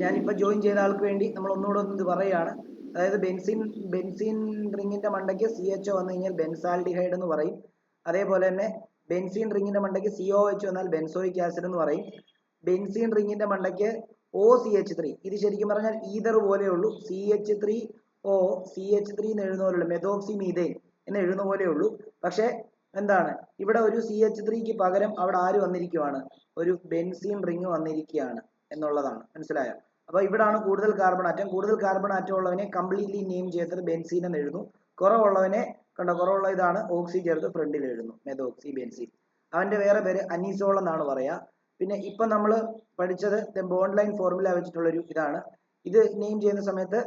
ഞാനിപ്പോൾ ജോയിൻ ചെയ്ത ആൾക്ക് വേണ്ടി നമ്മൾ ഒന്നുകൂടെ ഒന്ന് ഇത് പറയുകയാണ്. അതായത് ബെൻസീൻ റിങ്ങിന്റെ മണ്ടയ്ക്ക് CHO വന്നു കഴിഞ്ഞാൽ ബെൻസാൽഡിഹൈഡ് എന്ന് പറയും. അതേപോലെ തന്നെ ബെൻസീൻ റിങ്ങിന്റെ മണ്ടയ്ക്ക് COH വന്നാൽ ബെൻസോയിക് ആസിഡ് എന്ന് പറയും. ബെൻസീൻ റിങ്ങിന്റെ മണ്ടയ്ക്ക് OCH3, ഇത് ശരിക്കും പറഞ്ഞാൽ ഈതർ പോലെയുള്ളൂ. CH3O CH3 എന്ന് എഴുതുന്ന പോലെയുള്ളൂ, മെതോക്സി മീഥൈൻ എന്ന് എഴുതുന്ന പോലെയുള്ളൂ. പക്ഷേ എന്താണ് ഇവിടെ ഒരു CH3ക്ക് പകരം അവിടെ ആര് വന്നിരിക്കുവാണ്, ഒരു ബെൻസീൻ റിങ് വന്നിരിക്കുകയാണ് എന്നുള്ളതാണ്. മനസ്സിലായോ? അപ്പൊ ഇവിടാണ് കൂടുതൽ കാർബൺ ആറ്റം. കൂടുതൽ കാർബൺ ആറ്റം ഉള്ളവനെ കംപ്ലീറ്റ്ലി നെയിം ചെയ്തത് ബെൻസീൻ എന്ന് എഴുതുന്നു. കുറവുള്ളവനെ കണ്ടോ, കുറവുള്ള ഇതാണ് ഓക്സി ചേർത്ത് ഫ്രണ്ടിൽ എഴുതുന്നു, മെതോക്സി ബെൻസീൻ. അവന്റെ വേറെ പേര് അനീസോൾ എന്നാണ് പറയാ. പിന്നെ ഇപ്പൊ നമ്മൾ പഠിച്ചത് ബോണ്ട് ലൈൻ ഫോർമുല വെച്ചിട്ടുള്ളൊരു ഇതാണ്. ഇത് നെയിം ചെയ്യുന്ന സമയത്ത്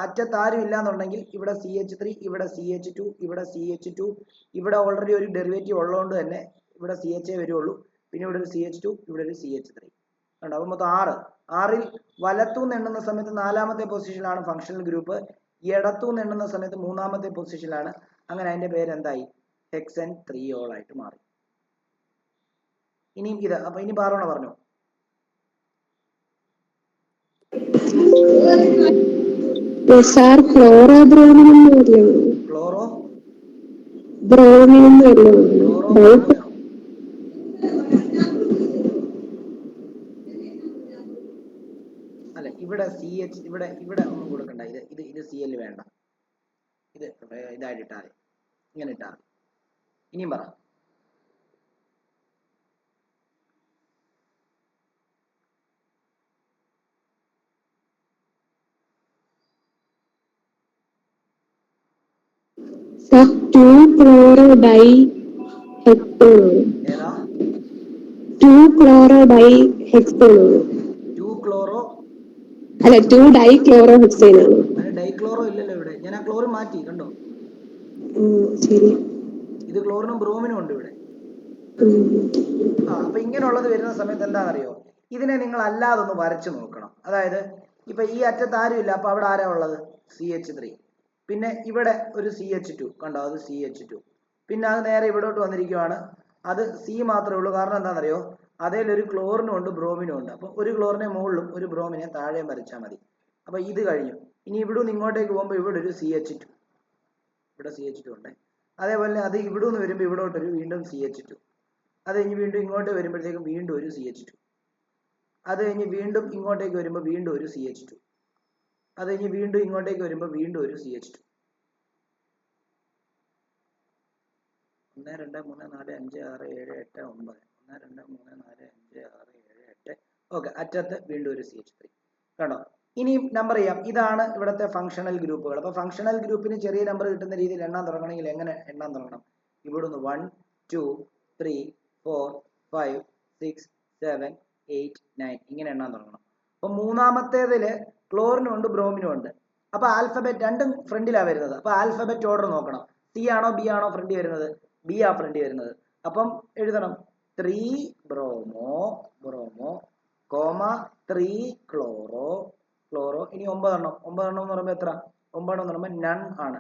അറ്റത്ത് ആരും ഇല്ല എന്നുണ്ടെങ്കിൽ ഇവിടെ CH3, ഇവിടെ CH2, ഇവിടെ CH2, ഇവിടെ ഓൾറെഡി ഒരു ഡെറിവേറ്റീവ് ഉള്ളതുകൊണ്ട് തന്നെ ഇവിടെ CHA വരുള്ളൂ. പിന്നെ ഇവിടെ ഒരു CH2, ഇവിടെ ഒരു CH3 ഉണ്ട്. അപ്പൊ മൊത്തം 6. 6ൽ വലത്തുനിന്ന് എണ്ണുന്ന സമയത്ത് 4ാമത്തെ പൊസിഷനിലാണ് ഫങ്ഷണൽ ഗ്രൂപ്പ്, ഇടത്തുനിന്ന് എണ്ണുന്ന സമയത്ത് 3ാമത്തെ പൊസിഷനിലാണ്. അങ്ങനെ അതിന്റെ പേര് എന്തായി, ഹെക്സൻ ത്രിയോൾ ആയിട്ട് മാറി. ഇനിയും ഇത് അപ്പൊ ഇനി പാറോണ പറഞ്ഞു. Sir chloro bromine chloro bromine bromo അല്ല, ഇവിടെ CH ഇവിടെ ഒന്നും കൊടുക്കണ്ട. ഇത് Cl വേണ്ട, ഇതായിട്ട് ഇട്ടാൽ ഇങ്ങനെ ഇട്ടാൽ. ഇനിയും പറ. Sir 2 chloro di hexane. ഏതാ? 2 ക്ലോറോ ഡൈ ഹെക്സോൺ. 2 ക്ലോറോ അല്ല 2 ഡൈ ക്ലോറോ ഹെക്സൈൻ ആണ്. അതിന് ഡൈക്ലോറോ ഇല്ലല്ലോ ഇവിടെ. ഞാൻ ആ ക്ലോറിൻ മാറ്റി, കണ്ടോ? ശരി. ഇത് ക്ലോറിനും ബ്രോമിനും ഉണ്ട് ഇവിടെ. അപ്പൊ ഇങ്ങനെയുള്ളത് വരുന്ന സമയത്ത് എന്താണെന്നറിയോ, ഇതിനെ നിങ്ങൾ അല്ലാതെ ഒന്ന് വരച്ചു നോക്കണം. അതായത് ഇപ്പൊ ഈ അറ്റത്ത് ആരും ഇല്ല, അപ്പൊ അവിടെ ആരാ ഉള്ളത്, CH3. പിന്നെ ഇവിടെ ഒരു CH2 കണ്ടോ, അത് CH2. പിന്നെ അത് നേരെ ഇവിടോട്ട് വന്നിരിക്കുവാണ്, അത് C മാത്രമേ ഉള്ളൂ. കാരണം എന്താണെന്നറിയോ, അതിലൊരു ക്ലോറിനും ഉണ്ട് ബ്രോമിനും ഉണ്ട്. അപ്പൊ ഒരു ക്ലോറിനെ മുകളിലും ഒരു ബ്രോമിനെ താഴെയും വരച്ചാൽ മതി. അപ്പൊ ഇത് കഴിഞ്ഞു. ഇനി ഇവിടെ നിന്ന് ഇങ്ങോട്ടേക്ക് പോകുമ്പോൾ ഇവിടെ ഒരു CH2, ഇവിടെ CH2 ഉണ്ട്. അതേപോലെ അത് ഇവിടെ നിന്ന് വരുമ്പോൾ ഇവിടോട്ടൊരു വീണ്ടും CH2. അത് കഴിഞ്ഞ് വീണ്ടും ഇങ്ങോട്ട് വരുമ്പോഴത്തേക്കും വീണ്ടും ഒരു CH2. അത് കഴിഞ്ഞ് വീണ്ടും ഇങ്ങോട്ടേക്ക് വരുമ്പോൾ വീണ്ടും ഒരു CH2. അത് കഴിഞ്ഞ് വീണ്ടും ഇങ്ങോട്ടേക്ക് വരുമ്പോൾ വീണ്ടും ഒരു CH2. 1 2 3 4 5 6 7 8 9. 1 2 3 4 5 6 7 8. ഓക്കെ, അറ്റത്ത് വീണ്ടും ഒരു CH3 കണ്ടോ. ഇനി നമ്പർ ചെയ്യാം. ഇതാണ് ഇവിടുത്തെ ഫങ്ഷണൽ ഗ്രൂപ്പുകൾ. അപ്പൊ ഫങ്ഷണൽ ഗ്രൂപ്പിന് ചെറിയ നമ്പർ കിട്ടുന്ന രീതിയിൽ എണ്ണാൻ തുടങ്ങണമെങ്കിൽ എങ്ങനെ എണ്ണാൻ തുടങ്ങണം? ഇവിടുന്ന് 1 2 3 4 5 6 7 8 9 ഇങ്ങനെ എണ്ണാൻ തുടങ്ങണം. അപ്പൊ മൂന്നാമത്തേതില് ക്ലോറിനും ഉണ്ട് ബ്രോമിനും ഉണ്ട്. അപ്പൊ ആൽഫബറ്റ് രണ്ടും ഫ്രണ്ടിലാണ് വരുന്നത്. അപ്പൊ ആൽഫബറ്റ് ഓർഡർ നോക്കണം. C ആണോ B ആണോ ഫ്രണ്ടിൽ വരുന്നത്? B ആ ഫ്രണ്ടിൽ വരുന്നത്. അപ്പം എഴുതണം 3 bromo bromo comma 3 chloro chloro. ഇനി 9 എണ്ണം. 9 എണ്ണം എന്ന് പറയുമ്പോൾ എത്ര? 9 എന്ന് പറയുമ്പോൾ നൺ ആണ്.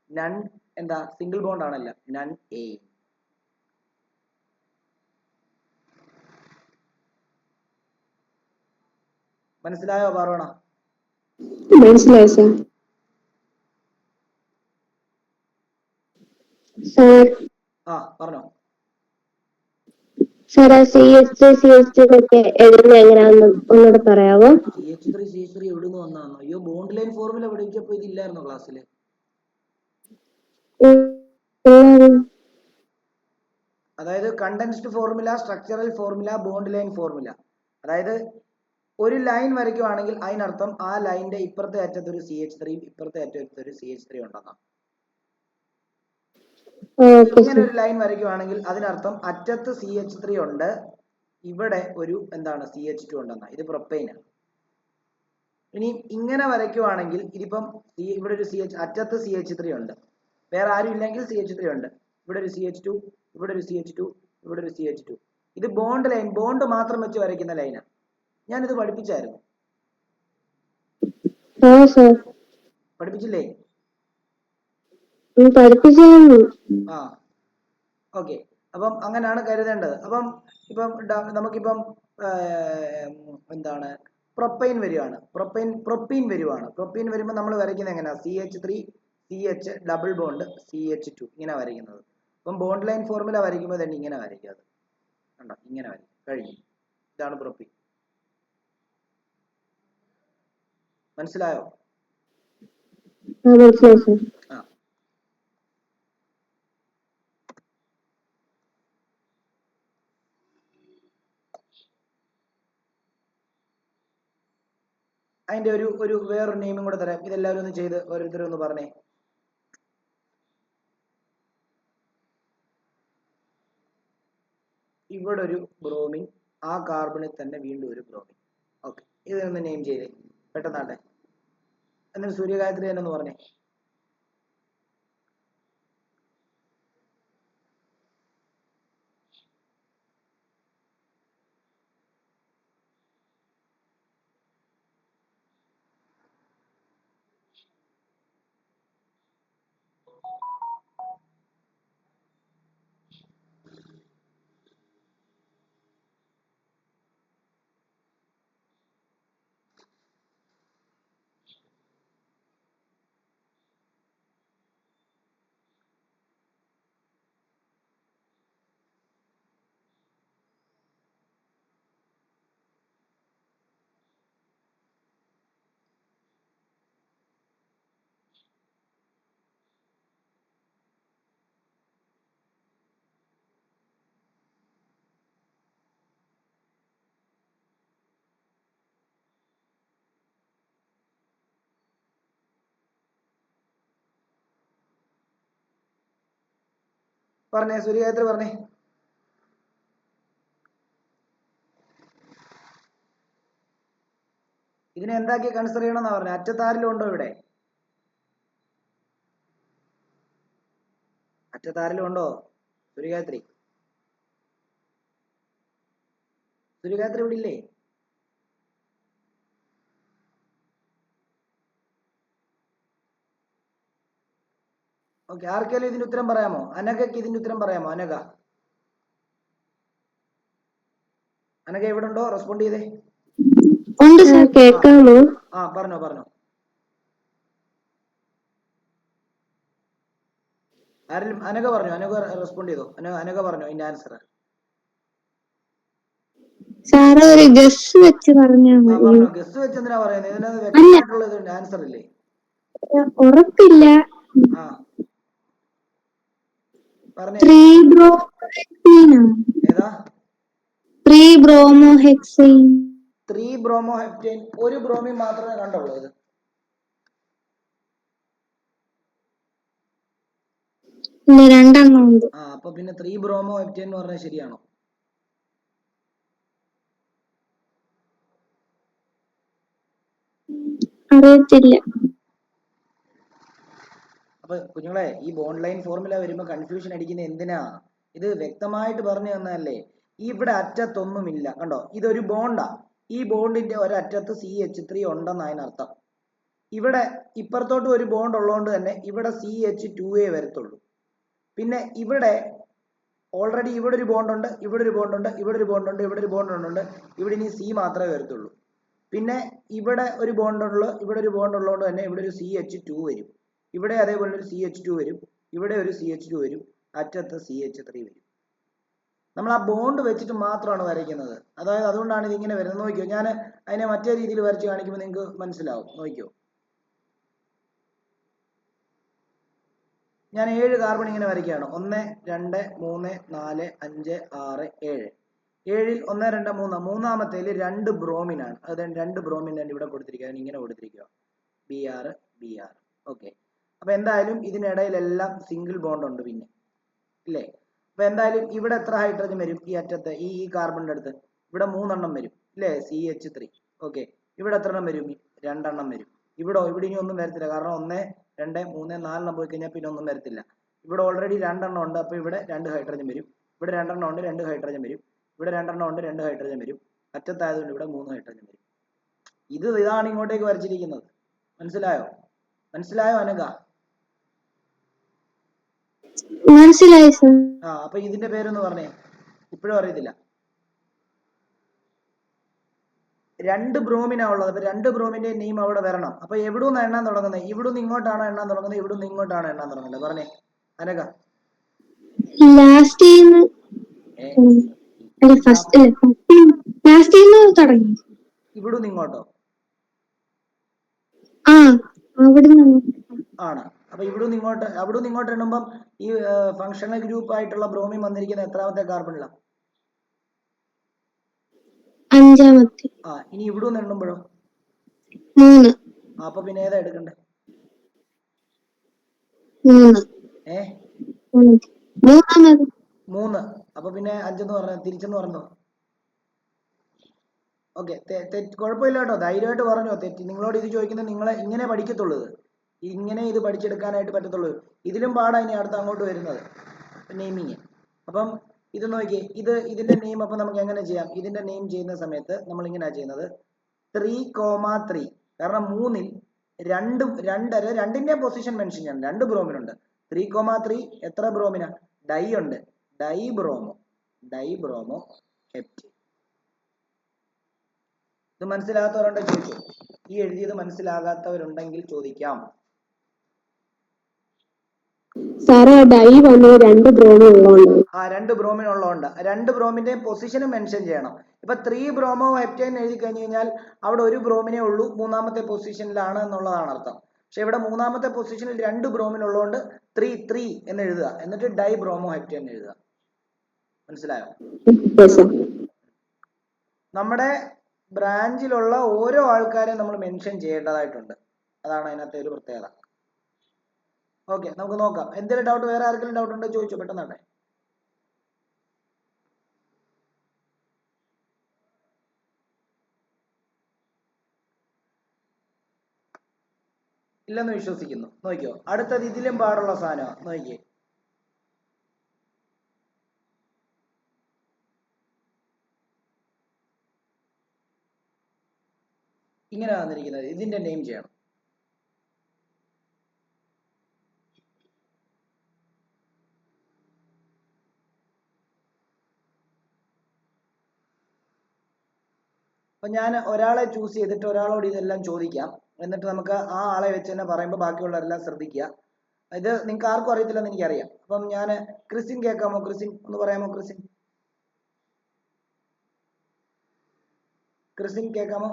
നൺ എന്താ, സിംഗിൾ ബോണ്ട് ആണല്ല, നൺ A. മനസ്സിലായോ പാർവണ? മനസ്സിലായി സാർ. സാർ പറഞ്ഞോ. സാർ CH3 ഒക്കെ എഴുതുന്നത് എങ്ങനെയാണെന്ന് ഒന്നുകൂടെ പറയാമോ? CH3 എവിടുന്ന് വന്നാന്നോ? അയ്യോ, ബോണ്ട് ലൈൻ ഫോർമുല പഠിച്ചപ്പോ ഇതില്ലായിരുന്നോ ക്ലാസ്സില്? അതായത് condensed formula, structural formula, bond line formula. അതായത് ഒരു ലൈൻ വരയ്ക്കുവാണെങ്കിൽ അതിനർത്ഥം ആ ലൈനിന്റെ ഇപ്പുറത്തെ അറ്റത്ത് ഒരു CH3 ഇപ്പുറത്തെ അറ്റത്ത് ഒരു CH3 ഉണ്ടെന്നാണ്. ഇങ്ങനെ ഒരു ലൈൻ വരയ്ക്കുവാണെങ്കിൽ അതിനർത്ഥം അറ്റത്ത് CH3 ഉണ്ട്, ഇവിടെ ഒരു എന്താണ് CH2 ഉണ്ടെന്നാ. ഇത് പ്രൊപ്പൈനാണ്. ഇനി ഇങ്ങനെ വരയ്ക്കുവാണെങ്കിൽ ഇതിപ്പം ഇവിടെ ഒരു അറ്റത്ത് CH3 ഉണ്ട്, വേറെ ആരും ഇല്ലെങ്കിൽ CH3 ഉണ്ട്, ഇവിടെ ഒരു CH2, ഇവിടെ ഒരു CH2, ഇവിടെ ഒരു CH2. ഇത് ബോണ്ട് ലൈൻ, ബോണ്ട് മാത്രം വെച്ച് വരയ്ക്കുന്ന ലൈനാണ്. ഞാനിത് പഠിപ്പിച്ചായിരുന്നു. പഠിപ്പിച്ചില്ലേ? ഓക്കെ. അപ്പം അങ്ങനെയാണ് കരുതേണ്ടത്. അപ്പം ഇപ്പം നമുക്കിപ്പം എന്താണ് പ്രൊപ്പൈൻ വരുവാണ്, പ്രൊപ്പീൻ വരുവാണ്. പ്രൊപ്പീൻ വരുമ്പോൾ നമ്മൾ വരയ്ക്കുന്നത് എങ്ങനെയാണ്? CH3 CH double bond CH2 ഇങ്ങനെ വരയ്ക്കുന്നത്. അപ്പം ബോണ്ട് ലൈൻ ഫോർമുല വരയ്ക്കുമ്പോൾ തന്നെ ഇങ്ങനെ വരയ്ക്കുക. അത് കണ്ടോ, ഇങ്ങനെ വരയ്ക്കും, കഴിഞ്ഞു. ഇതാണ് പ്രൊപ്പീൻ. മനസ്സിലായോ? മനസ്സിലായി സർ. ആ, അതിന്റെ ഒരു വേറൊരു നെയിമും കൂടെ തരാം. ഇതെല്ലാവരും ഒന്ന് ചെയ്ത് ഓരോരുത്തരും ഒന്ന് പറഞ്ഞേ. ഇവിടെ ഒരു ബ്രോമിൻ, ആ കാർബണിൽ തന്നെ വീണ്ടും ഒരു ബ്രോമിൻ. ഓക്കെ, ഇതൊന്ന് നെയിം ചെയ്തേ പെട്ടെന്നാട്ടെ. എന്നിട്ട് സൂര്യഗായത്രി തന്നെ ഒന്ന് പറഞ്ഞേ. പറഞ്ഞേ സൂര്യഗായത്രി പറഞ്ഞേ. ഇതിനെ എന്താക്കി കൺസിഡർ ചെയ്യണമെന്നാ പറഞ്ഞത്? അറ്റത്താരിലും ഉണ്ടോ ഇവിടെ? അറ്റത്താരിലും ഉണ്ടോ സൂര്യഗായത്രി? സൂര്യഗായത്രി ഇവിടെ ഇല്ലേ? ഓക്കെ, ആർക്കെങ്കിലും ഇതിന്റെ ഉത്തരം പറയാമോ? അനഘയ്ക്ക് ഇതിന്റെ ഉത്തരം പറയാമോ? അനഘ, അനഘ എവിടെ ഉണ്ടോ? റെസ്പോണ്ട് ചെയ്തേ. ഉണ്ട് സർ, കേൾക്കാമോ? ആ, പറഞ്ഞോ പറഞ്ഞോ. ആരെങ്കിലും അനഘ പറഞ്ഞോ? അനഘ റെസ്പോണ്ട് ചെയ്തോ? അനഘ പറഞ്ഞോ ഇതിന്റെ ആൻസർ? സാറ് ഒരു ഗസ് വെച്ച് പറഞ്ഞാ ആ, മതി. പറഞ്ഞോ. ഗസ് വെച്ച് എന്തിനാ പറയുന്നത്? ഇതിനകത്ത് വ്യക്തമായിട്ടുള്ള ആൻസർ ഇല്ലേ? ഉറപ്പില്ല. ആ, പറഞ്ഞേ. 3 ബ്രോമോഹെക്സീൻ. ഏതാ? 3 ബ്രോമോഹെക്സൈൻ. 3 ബ്രോമോഹെപ്റ്റൈൻ. ഒരു ബ്രോമിൻ മാത്രമേ കണ്ടുള്ളൂ ഇത്. ഇല്ല, 2 എണ്ണം ഉണ്ട്. ആ, അപ്പൊ പിന്നെ 3 ബ്രോമോഹെപ്റ്റൈൻ എന്ന് പറഞ്ഞാൽ ശരിയാണോ? അറിയത്തില്ല. അപ്പൊ കുഞ്ഞുങ്ങളെ, ഈ ബോണ്ട് ലൈൻ ഫോർമുല വരുമ്പോ കൺഫ്യൂഷൻ അടിക്കുന്ന എന്തിനാ? ഇത് വ്യക്തമായിട്ട് പറഞ്ഞു തന്നല്ലേ. ഇവിടെ അറ്റത്തൊന്നുമില്ല, കണ്ടോ? ഇതൊരു ബോണ്ടാ. ഈ ബോണ്ടിന്റെ ഒരറ്റത്ത് CH3 ഉണ്ടെന്ന് അതിനർത്ഥം. ഇവിടെ ഇപ്പുറത്തോട്ട് ഒരു ബോണ്ട് ഉള്ളതുകൊണ്ട് തന്നെ ഇവിടെ CH2 വരത്തുള്ളൂ. പിന്നെ ഇവിടെ ഓൾറെഡി ഇവിടെ ഒരു ബോണ്ട് ഉണ്ട്, ഇവിടെ ഒരു ബോണ്ട് ഉണ്ട്, ഇവിടെ ഒരു ബോണ്ട് ഉണ്ട്, ഇവിടെ ഒരു ബോണ്ട് ഉണ്ട്. ഇവിടെ ഇനി C മാത്രമേ വരത്തുള്ളൂ. പിന്നെ ഇവിടെ ഒരു ബോണ്ട് ഉള്ളു, ഇവിടെ ഒരു ബോണ്ട് ഉള്ളതുകൊണ്ട് തന്നെ ഇവിടെ ഒരു CH2 വരും. ഇവിടെ അതേപോലെ ഒരു CH2 വരും, ഇവിടെ ഒരു CH2 വരും, അറ്റത്ത് CH3 വരും. നമ്മൾ ആ ബോണ്ട് വെച്ചിട്ട് മാത്രമാണ് വരയ്ക്കുന്നത്. അതായത് അതുകൊണ്ടാണ് ഇതിങ്ങനെ വരുന്നത്. നോക്കിയോ, ഞാൻ അതിനെ മറ്റേ രീതിയിൽ വരച്ച് കാണിക്കുമ്പോൾ നിങ്ങൾക്ക് മനസ്സിലാവും. നോക്കിയോ, ഞാൻ 7 കാർബൺ ഇങ്ങനെ വരയ്ക്കുകയാണ്. 1 2 3 4 5 6 7. 7ൽ 1 2 3, മൂന്നാമത്തേൽ 2 ബ്രോമിനാണ്. അത് 2 ബ്രോമിൻ തന്നെ ഇവിടെ കൊടുത്തിരിക്കുക, ഇങ്ങനെ കൊടുത്തിരിക്കുക, Br Br. ഓക്കെ, അപ്പൊ എന്തായാലും ഇതിനിടയിലെല്ലാം സിംഗിൾ ബോണ്ട് ഉണ്ട് പിന്നെ, ഇല്ലേ? അപ്പൊ എന്തായാലും ഇവിടെ എത്ര ഹൈഡ്രജൻ വരും? ഈ അറ്റത്ത് ഈ കാർബണിന്റെ അടുത്ത് ഇവിടെ 3 എണ്ണം വരും, ഇല്ലേ? CH3. ഓക്കെ, ഇവിടെ എത്ര എണ്ണം വരും? 2 എണ്ണം വരും. ഇവിടെ ഇനി ഒന്നും വരത്തില്ല, കാരണം 1 2 3 4 എണ്ണം പോയി കഴിഞ്ഞാൽ പിന്നെ ഒന്നും വരത്തില്ല. ഇവിടെ ഓൾറെഡി 2 എണ്ണം ഉണ്ട്, അപ്പൊ ഇവിടെ 2 ഹൈഡ്രജൻ വരും. ഇവിടെ 2 എണ്ണം ഉണ്ട്, 2 ഹൈഡ്രജൻ വരും. ഇവിടെ 2 എണ്ണം ഉണ്ട്, 2 ഹൈഡ്രജൻ വരും. അറ്റത്തായതുകൊണ്ട് ഇവിടെ 3 ഹൈഡ്രജൻ വരും. ഇതാണ് ഇങ്ങോട്ടേക്ക് വരച്ചിരിക്കുന്നത്. മനസ്സിലായോ? മനസ്സിലായോ അനഘ? മനസ്സിലായി സർ. ആ, അപ്പൊ ഇതിന്റെ പേരൊന്ന് പറഞ്ഞേ. ഇപ്പോഴും അറിയത്തില്ല. രണ്ട് ബ്രോമിനാ ഉള്ളത്. അപ്പൊ രണ്ട് ബ്രോമിന്റെ നെയിം അവിടെ വരണം. അപ്പൊ എവിടുന്ന് എണ്ണാൻ തുടങ്ങുന്നത്? ഇവിടുന്ന് ഇങ്ങോട്ടാണോ എണ്ണാൻ തുടങ്ങുന്നത്? ഇവിടുന്ന് ഇങ്ങോട്ടാണോ എണ്ണാൻ തുടങ്ങുന്നത്? പറഞ്ഞേ അനക. ലാസ്റ്റ് അല്ല ഫസ്റ്റ് ലാസ്റ്റ് തുടങ്ങി. ഇവിടുന്ന് ഇങ്ങോട്ടോ? ആ അവിടുന്ന് ആണ്. അപ്പൊ ഇവിടുന്ന് ഇങ്ങോട്ട് അവിടുന്ന് ഇങ്ങോട്ട് എണ്ണുമ്പം ഈ ഫങ്ഷണൽ ഗ്രൂപ്പ് ആയിട്ടുള്ള ബ്രോമിൻ വന്നിരിക്കുന്ന എത്രാമത്തെ കാർബണിലാണ്? അഞ്ചാമത്തെ. ഇനി ഇവിടുന്ന് എണ്ണുമ്പോഴോ? 3. അപ്പൊ പിന്നെ ഏതാ എടുക്കണ്ടേ? 3. മൂന്നാമത് 3. അപ്പൊ പിന്നെ 5 എന്ന് പറഞ്ഞ തിരിച്ചെന്ന് പറഞ്ഞോ. ഓക്കെ, കുഴപ്പമില്ല കേട്ടോ, ധൈര്യമായിട്ട് പറഞ്ഞോ. തെറ്റി നിങ്ങളോട് ഇത് ചോദിക്കുന്നത് നിങ്ങളെ ഇങ്ങനെ പഠിക്കത്തുള്ളൂ. ഇങ്ങനെ ഇത് പഠിച്ചെടുക്കാനായിട്ട് പറ്റത്തുള്ളൂ. ഇതിലും പാടാ ഇനി അടുത്ത് അങ്ങോട്ട് വരുന്നത് നെയിമിങ്. അപ്പം ഇത് നോക്കിയേ, ഇതിന്റെ നെയിം അപ്പൊ നമുക്ക് എങ്ങനെ ചെയ്യാം? ഇതിന്റെ നെയിം ചെയ്യുന്ന സമയത്ത് നമ്മൾ ഇങ്ങനെയാ ചെയ്യുന്നത്, 3,3. കാരണം 3ൽ രണ്ടിന്റെ പൊസിഷൻ മെൻഷൻ ചെയ്യണം. 2 ബ്രോമിനുണ്ട്. 3,3 എത്ര ബ്രോമിനാ? ഡൈ ഉണ്ട്. ഡൈബ്രോമോ ഹെപ്റ്റേൻ. ഇത് മനസ്സിലാകാത്തവരുണ്ടെങ്കിൽ ചോദിച്ചു. ഈ എഴുതിയത് മനസ്സിലാകാത്തവരുണ്ടെങ്കിൽ ചോദിക്കാം. സാറേ ഡൈ വന്ന് 2 ബ്രോമിൻ ഉള്ളതുകൊണ്ട് 2 ബ്രോമിൻ ഉള്ളതുകൊണ്ട് 2 ബ്രോമിന്റെ പൊസിഷനും മെൻഷൻ ചെയ്യണം. ഇപ്പൊ 3 ബ്രോമോ ഹെപ്റ്റേൻ എഴുതി കഴിഞ്ഞു കഴിഞ്ഞാൽ അവിടെ ഒരു ബ്രോമിനെ ഉള്ളൂ, മൂന്നാമത്തെ പൊസിഷനിലാണ് എന്നുള്ളതാണ് അർത്ഥം. പക്ഷെ ഇവിടെ മൂന്നാമത്തെ പൊസിഷനിൽ 2 ബ്രോമിൻ ഉള്ളതുകൊണ്ട് 3 എന്ന് എഴുതുക. എന്നിട്ട് ഡൈ ബ്രോമോ ഹെപ്റ്റേൻ എഴുതുക. മനസ്സിലായോ? നമ്മുടെ ബ്രാഞ്ചിലുള്ള ഓരോ ആൾക്കാരെയും നമ്മൾ മെൻഷൻ ചെയ്യേണ്ടതായിട്ടുണ്ട്. അതാണ് അതിനകത്തെ ഒരു പ്രത്യേകത. ഓക്കെ, നമുക്ക് നോക്കാം. എന്തെങ്കിലും ഡൗട്ട്, വേറെ ആർക്കെങ്കിലും ഡൗട്ട് ഉണ്ടോ ചോദിച്ചോ, പെട്ടെന്നാണ്. ഇല്ലെന്ന് വിശ്വസിക്കുന്നു. നോക്കിയോ, അടുത്തത് ഇതിലും പാടുള്ള സാധനമാണ്. നോക്കിയേ, ഇങ്ങനെ വന്നിരിക്കുന്നത്. ഇതിന്റെ നെയിം ചെയ്യണം. അപ്പൊ ഞാൻ ഒരാളെ ചൂസ് ചെയ്തിട്ട് ഒരാളോട് ഇതെല്ലാം ചോദിക്കാം. എന്നിട്ട് നമുക്ക് ആ ആളെ വെച്ച് തന്നെ പറയുമ്പോൾ ബാക്കിയുള്ളവരെല്ലാം ശ്രദ്ധിക്കുക. ഇത് നിങ്ങൾക്ക് ആർക്കും അറിയത്തില്ലെന്ന് എനിക്കറിയാം. അപ്പം ഞാൻ ക്രിസിൻ കേൾക്കാമോ? ക്രിസിൻ ഒന്ന് പറയാമോ? ക്രിസിൻ കേൾക്കാമോ?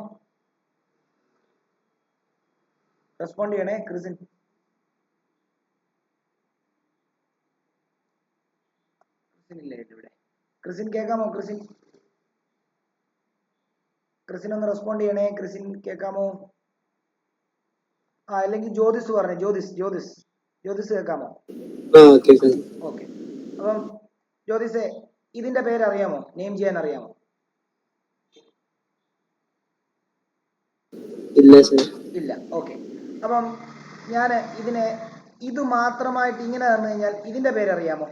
റെസ്പോണ്ട് ചെയ്യണേ ക്രിസിൻ. ഇല്ലേ ഇവിടെ? ക്രിസിൻ കേൾക്കാമോ? ക്രിസിൻ ഒന്ന് റെസ്പോണ്ട് ചെയ്യണേ. ക്രിസിൻ കേൾക്കാമോ? അല്ലെങ്കിൽ ജ്യോതിസ് പറഞ്ഞേ. ജ്യോതിസ് കേൾക്കാമോ? ഓക്കെ. അപ്പം ജ്യോതിസെ, ഇതിന്റെ പേര് അറിയാമോ? നെയിം ചെയ്യാൻ അറിയാമോ? ഇല്ല. ഓക്കെ. അപ്പം ഞാൻ ഇത് മാത്രമായിട്ട് ഇങ്ങനെ തന്നു കഴിഞ്ഞാൽ ഇതിന്റെ പേര് അറിയാമോ?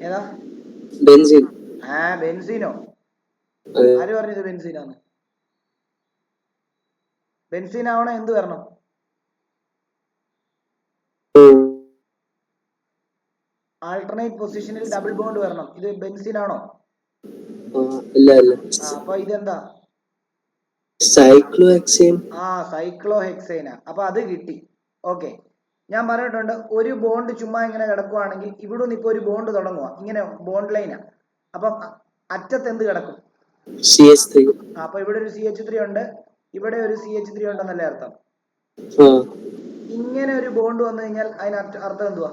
ഏതാ? ബെൻസീനോ? ആര് പറഞ്ഞത് ബെൻസീനാന്ന്? ബെൻസീൻ ആവണോ എന്ത് വരണം? ആൾട്ടർനേറ്റ് പൊസിഷനിൽ ഡബിൾ ബോണ്ട് വരണം. ഇത് ബെൻസീൻ ആണോ? അപ്പൊ ഇതെന്താ? സൈക്ലോഹെക്സേന. അപ്പൊ അത് കിട്ടി. ഓക്കെ, ഞാൻ പറഞ്ഞിട്ടുണ്ട്, ഒരു ബോണ്ട് ചുമ്മാ ഇങ്ങനെ കിടക്കുവാണെങ്കിൽ ഇവിടുന്ന് ഇപ്പൊ ഒരു ബോണ്ട് തുടങ്ങുക, ഇങ്ങനെ ബോണ്ട് ലൈനാ. അപ്പം അറ്റത്ത് എന്ത് കിടക്കും? അപ്പൊ ഇവിടെ ഒരു CH3 ഉണ്ട്, ഇവിടെ ഒരു CH3 ഉണ്ടെന്നല്ലേ അർത്ഥം? ഇങ്ങനെ ഒരു ബോണ്ട് വന്നു കഴിഞ്ഞാൽ അതിന് അർത്ഥം എന്തുവാ?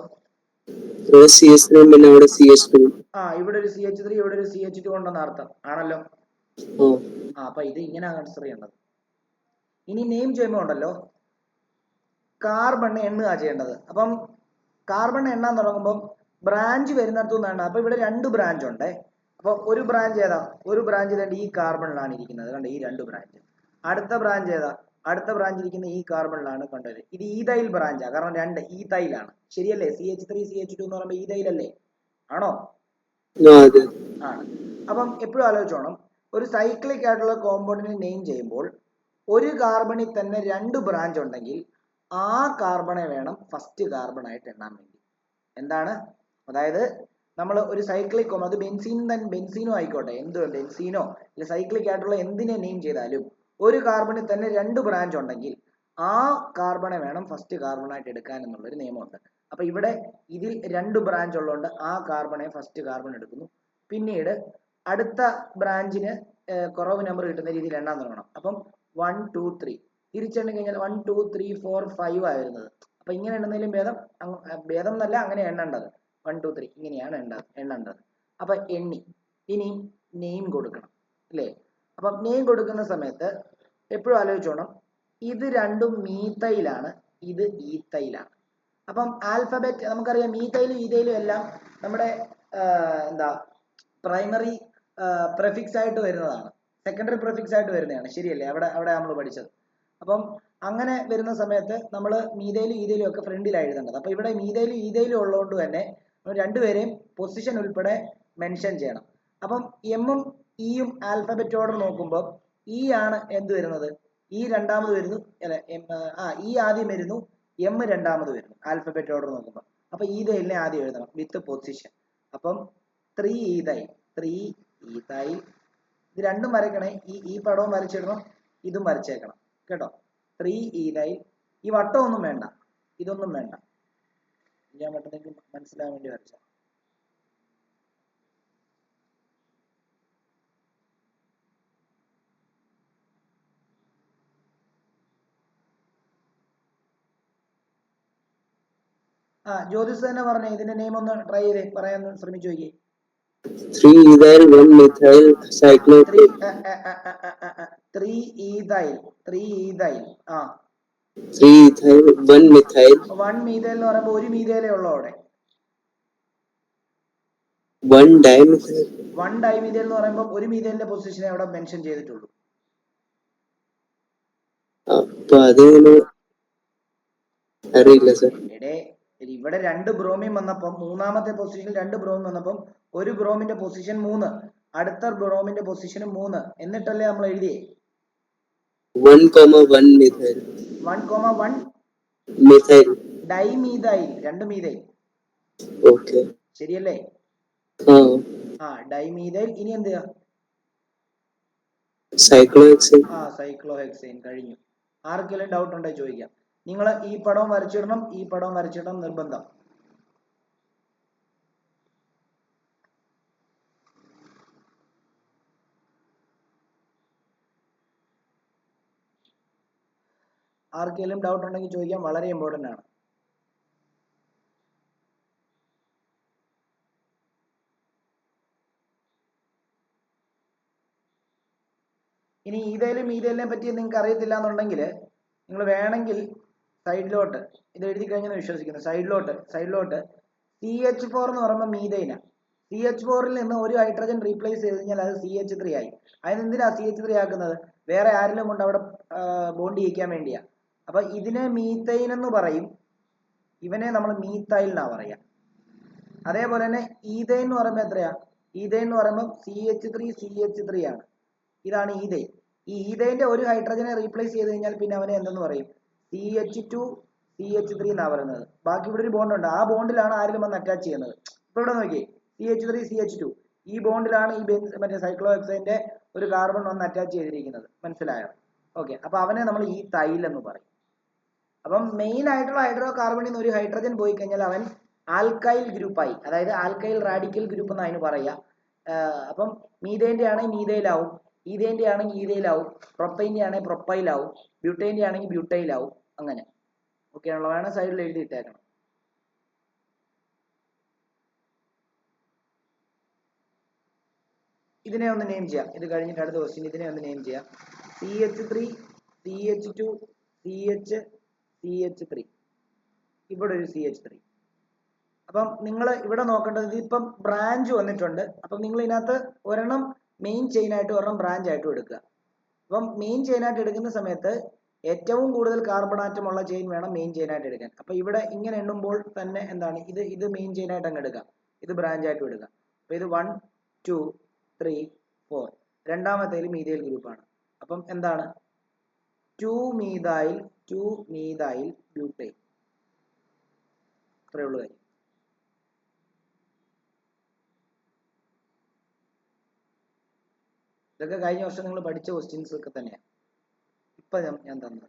ഇവിടെ ഒരു CH3, ഇവിടെ ഒരു CH2 ഉണ്ടെന്ന അർത്ഥം ആണല്ലോ. അപ്പൊ ഇത് ഇങ്ങനെ കൺസിഡർ ചെയ്യേണ്ടത്. ഇനി നെയിം ചെയ്യുമ്പോൾ ഉണ്ടല്ലോ, കാർബൺ എണ്ണുക ചെയ്യേണ്ടത്. അപ്പം കാർബൺ എണ്ണാൻ തുടങ്ങുമ്പോൾ ബ്രാഞ്ച് വരുന്നിടത്തു നിന്നാണ്. അപ്പൊ ഇവിടെ 2 ബ്രാഞ്ച് ഉണ്ട്. അപ്പൊ ഒരു ബ്രാഞ്ച് ഏതാ? ഒരു ബ്രാഞ്ച് രണ്ട് ഈ കാർബണിലാണ് ഇരിക്കുന്നത്. കണ്ടോ, ഈ 2 ബ്രാഞ്ച്. അടുത്ത ബ്രാഞ്ച് ഏതാ? അടുത്ത ബ്രാഞ്ച് ഇരിക്കുന്ന ഈ കാർബണിലാണ്. കണ്ടത്, ഇത് ഈതൈൽ ബ്രാഞ്ചാ. കാരണം 2 ഈതൈലാണ്. ശരിയല്ലേ? CH3 CH2 എന്ന് പറയുമ്പോൾ ഈതൈലല്ലേ? ആണോ? ആണ്. അപ്പം എപ്പോഴും ആലോചിച്ചോണം, ഒരു സൈക്ലിക് ആയിട്ടുള്ള കോമ്പൗണ്ടിനെ നെയിം ചെയ്യുമ്പോൾ ഒരു കാർബണിൽ തന്നെ 2 ബ്രാഞ്ച് ഉണ്ടെങ്കിൽ ആ കാർബണെ വേണം ഫസ്റ്റ് കാർബൺ ആയിട്ട് എണ്ണാൻ വേണ്ടി. എന്താണ്? അതായത് നമ്മൾ ഒരു സൈക്ലിക് അത് ബെൻസീനോ ആയിക്കോട്ടെ, എന്ത് ബെൻസീനോ അല്ലെ സൈക്ലിക് ആയിട്ടുള്ള എന്തിനെ നെയിം ചെയ്താലും ഒരു കാർബണിൽ തന്നെ 2 ബ്രാഞ്ച് ഉണ്ടെങ്കിൽ ആ കാർബണെ വേണം ഫസ്റ്റ് കാർബണായിട്ട് എടുക്കാൻ എന്നുള്ളൊരു നിയമമുണ്ട്. അപ്പൊ ഇവിടെ ഇതിൽ 2 ബ്രാഞ്ച് ഉള്ളതുകൊണ്ട് ആ കാർബണെ ഫസ്റ്റ് കാർബൺ എടുക്കുന്നു. പിന്നീട് അടുത്ത ബ്രാഞ്ചിന് കുറവ് നമ്പർ കിട്ടുന്ന രീതിയിൽ എണ്ണാൻ തുടങ്ങണം. അപ്പം 1 2 3 തിരിച്ചെണ്ണി കഴിഞ്ഞാൽ 1 2 3 4 5 ആയിരുന്നത്. അപ്പൊ ഇങ്ങനെ എണ്ണുന്നതിലും ഭേദം എന്നല്ല അങ്ങനെ എണ്ണേണ്ടത്. 1 2 3 ഇങ്ങനെയാണ് എണ്ണേണ്ടത്. അപ്പൊ എണ്ണി ഇനി നെയിം കൊടുക്കണം അല്ലേ? അപ്പൊ നെയിം കൊടുക്കുന്ന സമയത്ത് എപ്പോഴും ആലോചിച്ചോണം, ഇത് രണ്ടും മീത്തൈലാണ്, ഇത് ഈത്തൈലാണ്. അപ്പം ആൽഫബറ്റ് നമുക്കറിയാം, മീത്തൈലും ഈതയിലും എല്ലാം നമ്മുടെ എന്താ പ്രൈമറി പ്രിഫിക്സ് ആയിട്ട് വരുന്നതാണ്, സെക്കൻഡറി പ്രിഫിക്സ് ആയിട്ട് വരുന്നതാണ്, ശരിയല്ലേ? അവിടെ നമ്മൾ പഠിച്ചത്. അപ്പം അങ്ങനെ വരുന്ന സമയത്ത് നമ്മൾ മീതയിലും ഈതയിലും ഒക്കെ ഫ്രണ്ടിലാണ് എഴുതേണ്ടത്. അപ്പൊ ഇവിടെ മീതയിലും ഈതയിലും ഉള്ളതുകൊണ്ട് തന്നെ രണ്ടുപേരെയും പൊസിഷൻ ഉൾപ്പെടെ മെൻഷൻ ചെയ്യണം. അപ്പം എമ്മും ഇയും ആൽഫബറ്റ് ഓർഡർ നോക്കുമ്പോൾ ഇ ആണ് എന്ത് വരുന്നത്, ഇ രണ്ടാമത് വരുന്നു, ഇ ആദ്യം വരുന്നു, എം രണ്ടാമത് വരുന്നു ആൽഫബറ്റ് ഓർഡർ നോക്കുമ്പോൾ. അപ്പൊ ഈതയിലിനെ ആദ്യം എഴുതണം വിത്ത് പൊസിഷൻ. അപ്പം 3 ഈതൈൽ ഇത് രണ്ടും വരയ്ക്കണേ. ഈ പടവും വരച്ചിടണം, ഇതും വരച്ചേക്കണം കേട്ടോ. 3 ഈതൈൽ. ഈ വട്ടമൊന്നും വേണ്ട, ഇതൊന്നും വേണ്ട, ഞാൻ പെട്ടെന്ന് മനസ്സിലാവാൻ വേണ്ടി വരച്ച. ജ്യോതിസ് തന്നെ പറഞ്ഞേ, ഇതിന്റെ നെയിം ഒന്ന് ട്രൈ ചെയ്തേ, പറയാൻ ശ്രമിച്ചു നോക്കിയേ. 3 ethyl 1 methyl cyclohexane. 3 ethyl 3 ethyl 1 methyl. 1 methyl എന്ന് പറയുമ്പോൾ ഒരു മീഥൈലേ ഉള്ളൂ അവിടെ. 1 dimethyl. 1 dimethyl എന്ന് പറയുമ്പോൾ ഒരു മീഥൈലിന്റെ പൊസിഷനെ അവിടെ മെൻഷൻ ചെയ്തിട്ടുള്ളൂ. അപ്പൊ അതിന് അറിയില്ല സർ. ഇവിടെ 2 ബ്രോമിൻ വന്നപ്പം മൂന്നാമത്തെ പൊസിഷനിൽ 2 ബ്രോമിൻ വന്നപ്പം ഒരു ബ്രോമിന്റെ പൊസിഷൻ 3, അടുത്ത ബ്രോമിന്റെ പൊസിഷൻ 3 എന്നിട്ടല്ലേ നമ്മൾ എഴുതിയേ 1,1 methyl. 1,1 methyl. Dimethyl, 2 methyl. Okay, ശരിയല്ലേ? ഡൈമീഥൈൽ. ഇനി എന്ത്? സൈക്ലോഹെക്സേൻ. സൈക്ലോഹെക്സേൻ കഴിഞ്ഞു. ആർക്കെങ്കിലും ഡൗട്ട് ഉണ്ടെങ്കിൽ ചോദിക്കാം. നിങ്ങൾ ഈ പടം വരച്ചിടണം, ഈ പടം വരച്ചിടണം നിർബന്ധം. ആർക്കെങ്കിലും ഡൗട്ട് ഉണ്ടെങ്കിൽ ചോദിക്കാം, വളരെ ഇമ്പോർട്ടന്റ് ആണ്. ഇനി ഈതയിലും മീതയിലിനെ പറ്റി നിങ്ങൾക്ക് അറിയത്തില്ല എന്നുണ്ടെങ്കിൽ നിങ്ങൾ വേണമെങ്കിൽ സൈഡിലോട്ട് ഇത് എഴുതി കഴിഞ്ഞെന്ന് വിശ്വസിക്കുന്നു. സൈഡിലോട്ട് CH4 എന്ന് പറയുമ്പോൾ മീതൈന. CH4 നിന്ന് ഒരു ഹൈഡ്രജൻ റീപ്ലേസ് ചെയ്ത് കഴിഞ്ഞാൽ അത് CH3 ആയി. അതിനെന്തിനാ CH3 ആക്കുന്നത്? വേറെ ആരെങ്കിലും കൊണ്ട് അവിടെ ബോണ്ട് ചെയ്യിക്കാൻ വേണ്ടിയാ. അപ്പൊ ഇതിനെ മീത്തൈൻ എന്ന് പറയും, ഇവനെ നമ്മൾ മീത്തൈൽ എന്നാ പറയാ. അതേപോലെ തന്നെ ഈതൈൻ എന്ന് പറയുമ്പോൾ എത്രയാ? ഈതൈൻ എന്ന് പറയുമ്പോൾ CH3 ആണ്. ഇതാണ് ഈതൈൻ. ഈ ഈതൈന്റെ ഒരു ഹൈഡ്രജനെ റീപ്ലേസ് ചെയ്ത് കഴിഞ്ഞാൽ പിന്നെ അവനെ എന്തെന്ന് പറയും? CH2CH3 എന്നാ പറയുന്നത്. ബാക്കി ഇവിടെ ഒരു ബോണ്ട് ഉണ്ട്, ആ ബോണ്ടിലാണ് ആരെങ്കിലും വന്ന് അറ്റാച്ച് ചെയ്യുന്നത്. ഇപ്പൊ ഇവിടെ നോക്കിയേ, CH3CH2 ഈ ബോണ്ടിലാണ് ഈ മറ്റേ സൈക്ലോഹെക്സൈന്റെ ഒരു കാർബൺ വന്ന് അറ്റാച്ച് ചെയ്തിരിക്കുന്നത്. മനസ്സിലായോ? ഓക്കെ, അപ്പൊ അവനെ നമ്മൾ ഈ തൈൽ എന്ന് പറയും. അപ്പം മെയിൻ ആയിട്ടുള്ള ഹൈഡ്രോ കാർബണിൽ നിന്ന് ഒരു ഹൈഡ്രജൻ പോയി കഴിഞ്ഞാൽ അവൻ ആൽക്കൈൽ ഗ്രൂപ്പായി, അതായത് ആൽക്കൈൽ റാഡിക്കൽ ഗ്രൂപ്പ് എന്ന് അതിന് പറയാ. അപ്പം മീതേന്റെ ആണെങ്കിൽ മീതയിലാവും, ഈതേന്റെ ആണെങ്കിൽ ഈതയിലാവും, പ്രൊപ്പൈന്റെ ആണെങ്കിൽ പ്രൊപ്പൈലാവും, ബ്യൂട്ടൈന്റെ ആണെങ്കിൽ ബ്യൂട്ടൈലാവും. അങ്ങനെ ഓക്കെ ആണല്ലോ? വേണം സൈഡിൽ എഴുതിയിട്ടേക്കണം. ഇതിനെ ഒന്ന് നെയിം ചെയ്യാം. ഇത് കഴിഞ്ഞിട്ട് അടുത്ത ക്വസ്റ്റ്യൻ ഇതിനെ ഒന്ന് നെയിം ചെയ്യാം. CH3 CH2 CH3. ഇവിടെ ഒരു CH3. അപ്പം നിങ്ങൾ ഇവിടെ നോക്കേണ്ടത്, ഇതിപ്പം ബ്രാഞ്ച് വന്നിട്ടുണ്ട്. അപ്പം നിങ്ങൾ ഇതിനകത്ത് ഒരെണ്ണം മെയിൻ ചെയിൻ ആയിട്ട് ഒരെണ്ണം ബ്രാഞ്ച് ആയിട്ടും എടുക്കുക. അപ്പം മെയിൻ ചെയിൻ ആയിട്ട് എടുക്കുന്ന സമയത്ത് ഏറ്റവും കൂടുതൽ കാർബൺ ആറ്റം ഉള്ള ചെയിൻ വേണം മെയിൻ ചെയിൻ ആയിട്ട് എടുക്കാൻ. അപ്പൊ ഇവിടെ ഇങ്ങനെ എണ്ണുമ്പോൾ തന്നെ എന്താണ്, ഇത് മെയിൻ ചെയിൻ ആയിട്ട് അങ്ങ് എടുക്കാം, ഇത് ബ്രാഞ്ച് ആയിട്ടും എടുക്കാം. അപ്പൊ ഇത് 1 2 3 4 രണ്ടാമത്തേൽ മീഥൈൽ ഗ്രൂപ്പാണ്. അപ്പം എന്താണ് 2 മീഥൈൽ ബ്യൂട്ടൈൽ. അത്രേ ഉള്ളൂ കാര്യം. ഇതൊക്കെ കഴിഞ്ഞ വർഷം നിങ്ങൾ പഠിച്ച ക്വസ്റ്റ്യൻസ് ഒക്കെ തന്നെയാണ് ഇപ്പൊ ഞാൻ തന്നത്.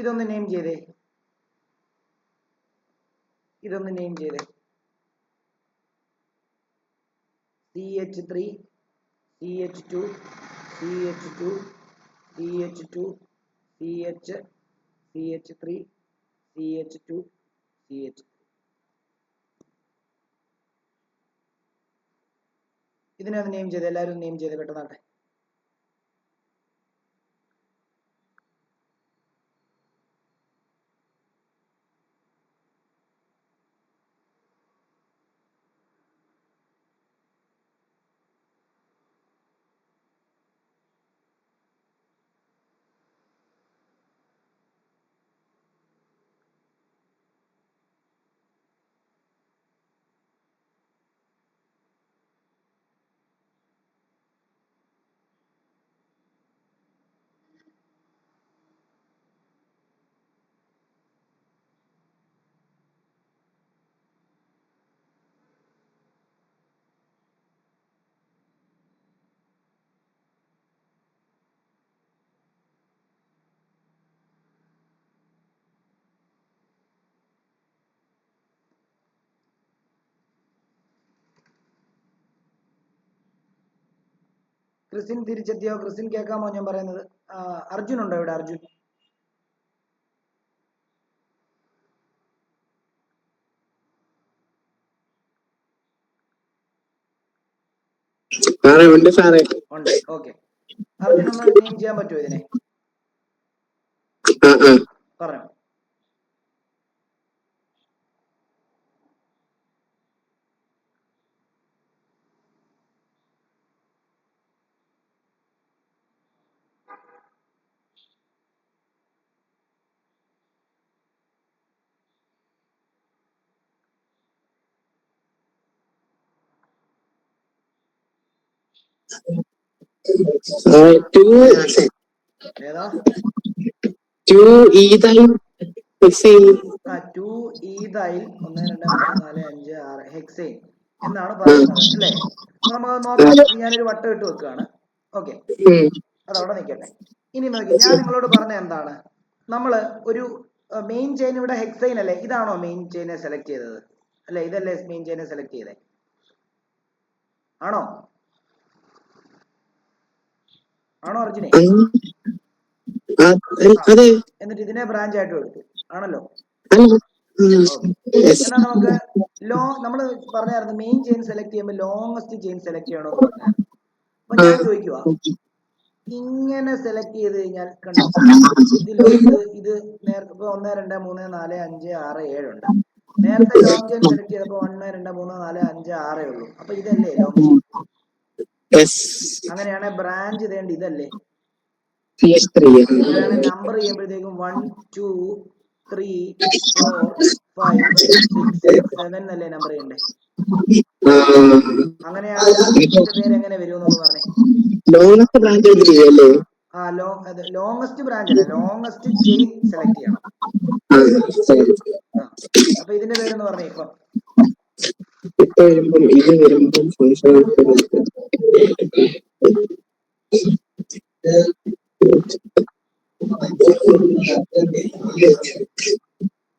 ഇതൊന്ന് നെയിം ചെയ്തേ, ഇതൊന്ന് നെയിം ചെയ്തേ. CH3, CH2, CH2, CH2, CH, CH3, CH2, CH. ഇതിനെ ഒന്ന് നെയിം ചെയ്തേ, എല്ലാവരും നെയിം ചെയ്തേ പെട്ടെന്നാട്ടെ. ക്രിസിൻ തിരിച്ചെത്തിയോ? ക്രിസിൻ കേൾക്കാമോ ഞാൻ പറയുന്നത്? അർജുൻ ഉണ്ടോ ഇവിടെ? അർജുൻ ഉണ്ട്. ഓക്കെ, അർജുൻ ഒന്ന് നെയിം ചെയ്യാൻ പറ്റുമോ ഇതിനെ? പറഞ്ഞോ. ഏതാ? 2-ethyl hexane. 2-ethyl 1 2 3 4 5 6 ഹെക്സൈൻ എന്നാണ് പറയുന്നത് അല്ലേ? അപ്പൊ നമുക്ക് നോക്കാം. ഇത് ഞാനൊരു വട്ടം ഇട്ട് വെക്കുകയാണ്. ഓക്കെ, അതവിടെ നിൽക്കട്ടെ. ഇനി നോക്കി, ഞാൻ നിങ്ങളോട് പറഞ്ഞ എന്താണ്, നമ്മള് ഒരു മെയിൻ ചെയിൻ ഇവിടെ ഹെക്സൈൻ അല്ലേ, ഇതാണോ മെയിൻ ചെയിനെ സെലക്ട് ചെയ്തത്? അല്ലെ, ഇതല്ലേ മെയിൻ ചെയിനെ സെലക്ട് ചെയ്തേ? ആണോ? ആണോ അർജുനെ? എന്നിട്ട് ഇതിനെ ബ്രാഞ്ച് ആയിട്ട് എടുത്തു, ആണല്ലോ? എന്നാ നമുക്ക് നമ്മള് പറഞ്ഞായിരുന്നു മെയിൻ ചെയിൻ സെലക്ട് ചെയ്യുമ്പോൾ ലോങ്സ്റ്റ് ചെയിൻ സെലക്ട് ചെയ്യണമെന്ന് പറഞ്ഞായിരുന്നു. അപ്പൊ ഞാൻ ചോദിക്കുക, ഇങ്ങനെ സെലക്ട് ചെയ്ത് കഴിഞ്ഞാൽ കണ്ടോ, ഇത് നേരത്തെ 1 2 3 4 5 6 7 ഉണ്ട്. നേരത്തെ ലോങ് ചെയിൻ സെലക്ട് ചെയ്തപ്പോ 1 2 3 4 5 6 ഉള്ളൂ. അപ്പൊ ഇതല്ലേ ലോങ് ചെയിൻ? അങ്ങനെയാണ് ബ്രാഞ്ച് ചെയ്തേണ്ട, ഇതല്ലേ? അങ്ങനെയാണ് നമ്പർ ചെയ്യുമ്പോഴത്തേക്കും 1 2 3 4 5 6 7 അല്ലേ നമ്പർ ചെയ്യണ്ടേ? അങ്ങനെയാണെങ്കിൽ ഇതിന്റെ പേര് എങ്ങനെ വരും എന്നൊന്ന് പറഞ്ഞേ. ലോങ്സ്റ്റ് ബ്രാഞ്ച് അല്ല, ലോങ്സ്റ്റ് ചെയിൻ സെലക്ട് ചെയ്യണം. അപ്പൊ ഇതിന്റെ പേരെന്ന് പറഞ്ഞേ.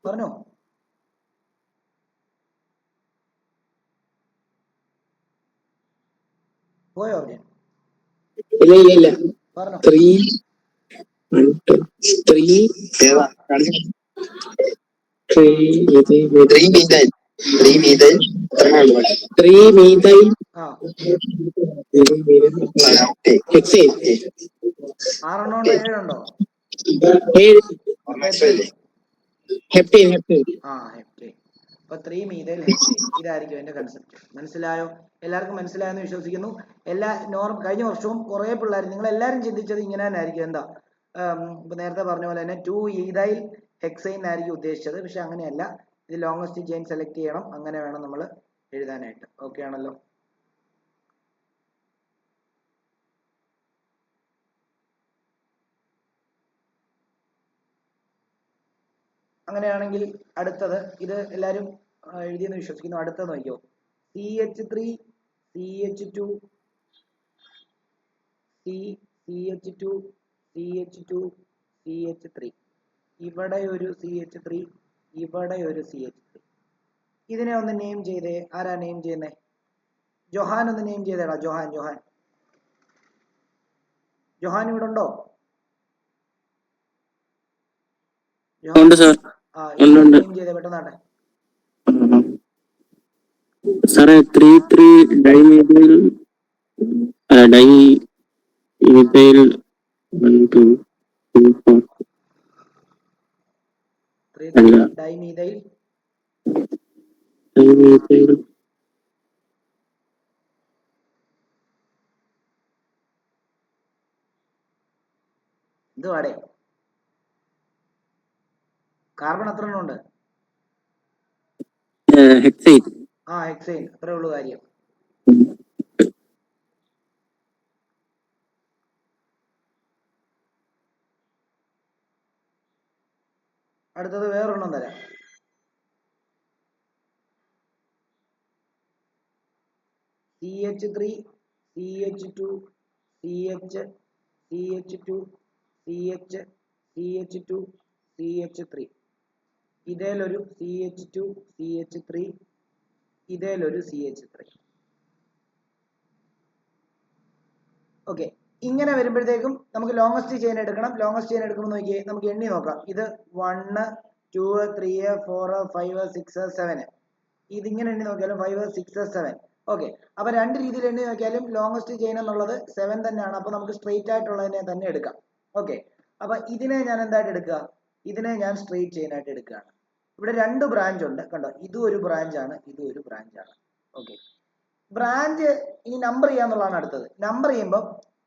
പറഞ്ഞോ. പോയോ? ഇല്ല. പറഞ്ഞോ. 3-methyl hexane. 6 ഉണ്ടോ 7 ഉണ്ടോ? ഹെപ്റ്റൈൻ. അപ്പൊ 3-methyl hexane ഇതായിരിക്കും എന്റെ കൺസെപ്റ്റ്. മനസ്സിലായോ? എല്ലാവർക്കും മനസ്സിലായെന്ന് വിശ്വസിക്കുന്നു. കഴിഞ്ഞ വർഷവും കുറെ പിള്ളേർ, നിങ്ങൾ എല്ലാവരും ചിന്തിച്ചത് ഇങ്ങനെ തന്നെ ആയിരിക്കും. എന്താ, ഇപ്പൊ നേരത്തെ പറഞ്ഞ പോലെ തന്നെ 2 ഈഥൈൽ ഹെക്സൈൻ ആയിരിക്കും ഉദ്ദേശിച്ചത്. പക്ഷെ അങ്ങനെയല്ല, ഇത് ലോങ്സ്റ്റ് ചെയിൻ സെലക്ട് ചെയ്യണം. അങ്ങനെ വേണം നമ്മൾ എഴുതാനായിട്ട്. ഓക്കെ ആണല്ലോ. അങ്ങനെയാണെങ്കിൽ അടുത്തത്, ഇത് എല്ലാവരും എഴുതിയെന്ന് വിശ്വസിക്കുന്നു. അടുത്തത് നോക്കിയോ, CH3 CH2 CH2 CH2 CH3, ഇവിടെ ഒരു CH3, ഇവിടെ ഒരു CH3. ഇതിനെ ഒന്ന് നെയിം ചെയ്തേ. ആരാ നെയിം ചെയ്യുന്നേ? ജോഹാൻ ഒന്ന് നെയിം ചെയ്തേടാ. ജോഹാൻ ജോഹാൻ ജോഹാൻ ഇവിടെ ഉണ്ടോ? ഉണ്ട് സാർ. ആ, ഇത് നെയിം ചെയ്തേ പെട്ടെന്നാട്ടെ. സാറേ 3 dimethyl di ethyl 1 2 3 4 dimethyl dimethyl എന്തുവാടേ? കാർബൺ എത്ര എണ്ണം ഉണ്ട്? ഹെക്സൈൻ. ആ, ഹെക്സൈൻ. അത്രേ ഉള്ളൂ കാര്യം. അടുത്തത് വേറൊരെണ്ണം തരാം. CH3 CH2 CH CH2 CH CH2 CH3, ഇതേലൊരു CH2 CH3, ഇതേലൊരു CH3. Okay, ഇങ്ങനെ വരുമ്പോഴത്തേക്കും നമുക്ക് ലോങ്ങസ്റ്റ് ചെയിൻ എടുക്കണം. ലോങ്ങസ്റ്റ് ചെയിൻ എടുക്കുമ്പോൾ നോക്കിയേ, നമുക്ക് എണ്ണി നോക്കാം. ഇത് 1 2 3 4 5 6 7. ഇതിങ്ങനെ എണ്ണി നോക്കിയാലും 5 6 7. ഓക്കെ, അപ്പൊ രണ്ട് രീതിയിൽ എണ്ണി നോക്കിയാലും ലോങ്ങസ്റ്റ് ചെയിൻ എന്നുള്ളത് 7 തന്നെയാണ്. അപ്പൊ നമുക്ക് സ്ട്രെയിറ്റ് ആയിട്ടുള്ളതിനെ തന്നെ എടുക്കാം. ഓക്കെ, അപ്പൊ ഇതിനെ ഞാൻ എന്തായിട്ട് എടുക്കുക? ഇതിനെ ഞാൻ സ്ട്രെയിറ്റ് ചെയിൻ ആയിട്ട് എടുക്കുകയാണ്. ഇവിടെ രണ്ട് ബ്രാഞ്ച് ഉണ്ട്, കണ്ടോ? ഇതും ഒരു ബ്രാഞ്ചാണ്, ഇതും ഒരു ബ്രാഞ്ചാണ്. ഓക്കെ, ബ്രാഞ്ച് ഇനി നമ്പർ ചെയ്യാന്നുള്ളതാണ് അടുത്തത്. നമ്പർ ചെയ്യുമ്പോൾ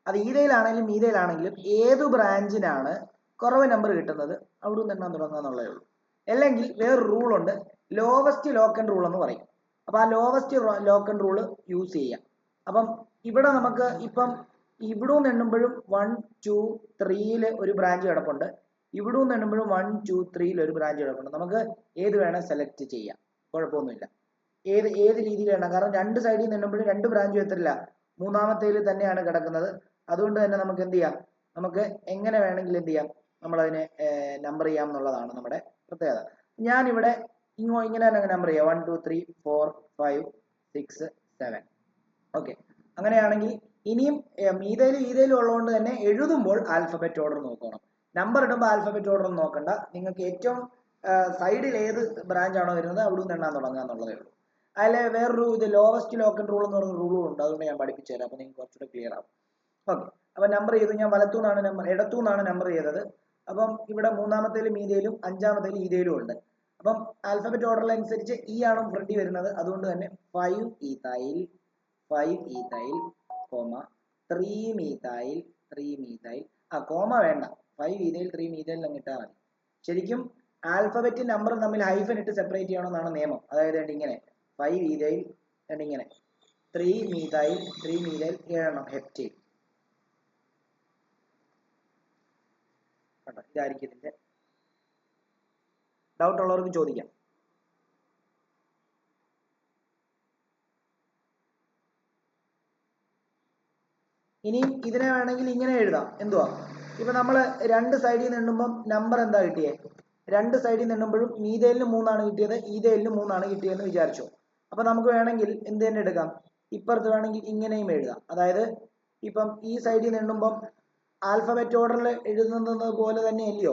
അത് ഈതയിലാണെങ്കിലും മീതയിലാണെങ്കിലും ഏത് ബ്രാഞ്ചിനാണ് കുറവ് നമ്പർ കിട്ടുന്നത് അവിടെ നിന്ന് എണ്ണാൻ തുടങ്ങുക എന്നുള്ളതേ ഉള്ളൂ. അല്ലെങ്കിൽ വേറൊരു റൂൾ ഉണ്ട്, ലോവസ്റ്റ് ലോക്ക് ആൻഡ് റൂൾ എന്ന് പറയും. അപ്പൊ ആ lowest lock and rule use ചെയ്യാം. അപ്പം ഇവിടെ നമുക്ക് ഇപ്പം ഇവിടുന്ന് എണ്ണുമ്പോഴും 1 2 3 ഒരു ബ്രാഞ്ച് കിടപ്പുണ്ട്, ഇവിടുന്ന് എണ്ണുമ്പോഴും 1 2 3 ഒരു ബ്രാഞ്ച് കിടപ്പുണ്ട്. നമുക്ക് ഏത് വേണം സെലക്ട് ചെയ്യാം, കുഴപ്പമൊന്നുമില്ല. ഏത് രീതിയിൽ വേണം, കാരണം രണ്ട് സൈഡിൽ നിന്ന് എണ്ണുമ്പോഴും രണ്ട് ബ്രാഞ്ചും എത്തില്ല, മൂന്നാമത്തേൽ തന്നെയാണ് കിടക്കുന്നത്. അതുകൊണ്ട് തന്നെ നമുക്ക് എന്ത് ചെയ്യാം, നമുക്ക് എങ്ങനെ വേണമെങ്കിലും എന്ത് ചെയ്യാം, നമ്മളതിനെ നമ്പർ ചെയ്യാം എന്നുള്ളതാണ് നമ്മുടെ പ്രത്യേകത. ഞാനിവിടെ ഇങ്ങനെ തന്നെ നമ്പർ ചെയ്യാം, 1 2 3 4 5 6 7. ഓക്കെ, അങ്ങനെയാണെങ്കിൽ ഇനിയും ഈതയിലും ഈതയിലും ഉള്ളതുകൊണ്ട് തന്നെ എഴുതുമ്പോൾ ആൽഫബറ്റ് ഓർഡർ നോക്കണം. നമ്പർ ഇടുമ്പോൾ ആൽഫബറ്റ് ഓർഡർ ഒന്നും നോക്കണ്ട. നിങ്ങൾക്ക് ഏറ്റവും സൈഡിൽ ഏത് ബ്രാഞ്ച് ആണോ വരുന്നത് അവിടെ നിന്ന് എണ്ണാൻ തുടങ്ങുക എന്നുള്ളതേ ഉള്ളൂ. അതിലെ വേറൊരു ഇത് ലോവസ്റ്റ് ലോക്ക് ആൻഡ് റൂൾ എന്ന് പറയുന്ന റൂളും ഉണ്ട്, അതുകൊണ്ട് ഞാൻ പഠിപ്പിച്ചു തരാം. അപ്പൊ നിങ്ങൾക്ക് കുറച്ചുകൂടെ ക്ലിയർ ആവും. ഓക്കെ, അപ്പൊ നമ്പർ ചെയ്തു. ഞാൻ വലത്തുനിന്നാണ് നമ്പർ, ഇടത്തുനിന്നാണ് നമ്പർ ചെയ്തത്. അപ്പം ഇവിടെ മൂന്നാമത്തേലും മീതയിലും അഞ്ചാമത്തേലും ഈതയിലും ഉണ്ട്. അപ്പം ആൽഫബറ്റ് ഓർഡർ അനുസരിച്ച് ഈ ആണ് ഫ്രണ്ടിൽ വരുന്നത്. അതുകൊണ്ട് തന്നെ 5 ഈതൈൽ 3 മീതൈൽ. ആ, കോമ വേണ്ട, 5 ഈതൈൽ 3 മീതൈൽ അങ്ങ് ഇട്ടാൽ മതി. ശരിക്കും ആൽഫബറ്റ് നമ്പർ തമ്മിൽ ഹൈഫൻ ഇട്ട് സെപ്പറേറ്റ് ചെയ്യണമെന്നാണ് നിയമം. അതായത് ഇങ്ങനെ 5 ഈതൈൽ ഇങ്ങനെ 3 മീതൈൽ 7 ഹെപ്റ്റൈൽ. ഇതായിരിക്കും ഇതിന്റെ. ഡൗട്ട് ഉള്ളവർക്ക് ചോദിക്കാം. ഇനിയും ഇതിനെ വേണമെങ്കിൽ ഇങ്ങനെ എഴുതാം. എന്തുവാ, ഇപ്പൊ നമ്മള് രണ്ട് സൈഡിൽ നിന്ന് എണ്ണുമ്പോൾ നമ്പർ എന്താ കിട്ടിയേ? രണ്ട് സൈഡിൽ നിന്ന് എണ്ണുമ്പോഴും മീതയിലിന് 3 ആണ് കിട്ടിയത്, ഈതയിലിന് 3 ആണ് കിട്ടിയതെന്ന് വിചാരിച്ചു. അപ്പൊ നമുക്ക് വേണമെങ്കിൽ എന്ത് തന്നെ എടുക്കാം, ഇപ്പുറത്ത് വേണമെങ്കിൽ ഇങ്ങനെയും എഴുതാം. അതായത് ഇപ്പം ഈ സൈഡിൽ നിന്ന് എണ്ണുമ്പം ആൽഫബറ്റ് ഓർഡറിൽ എഴുതുന്നത് പോലെ തന്നെ അല്ലയോ,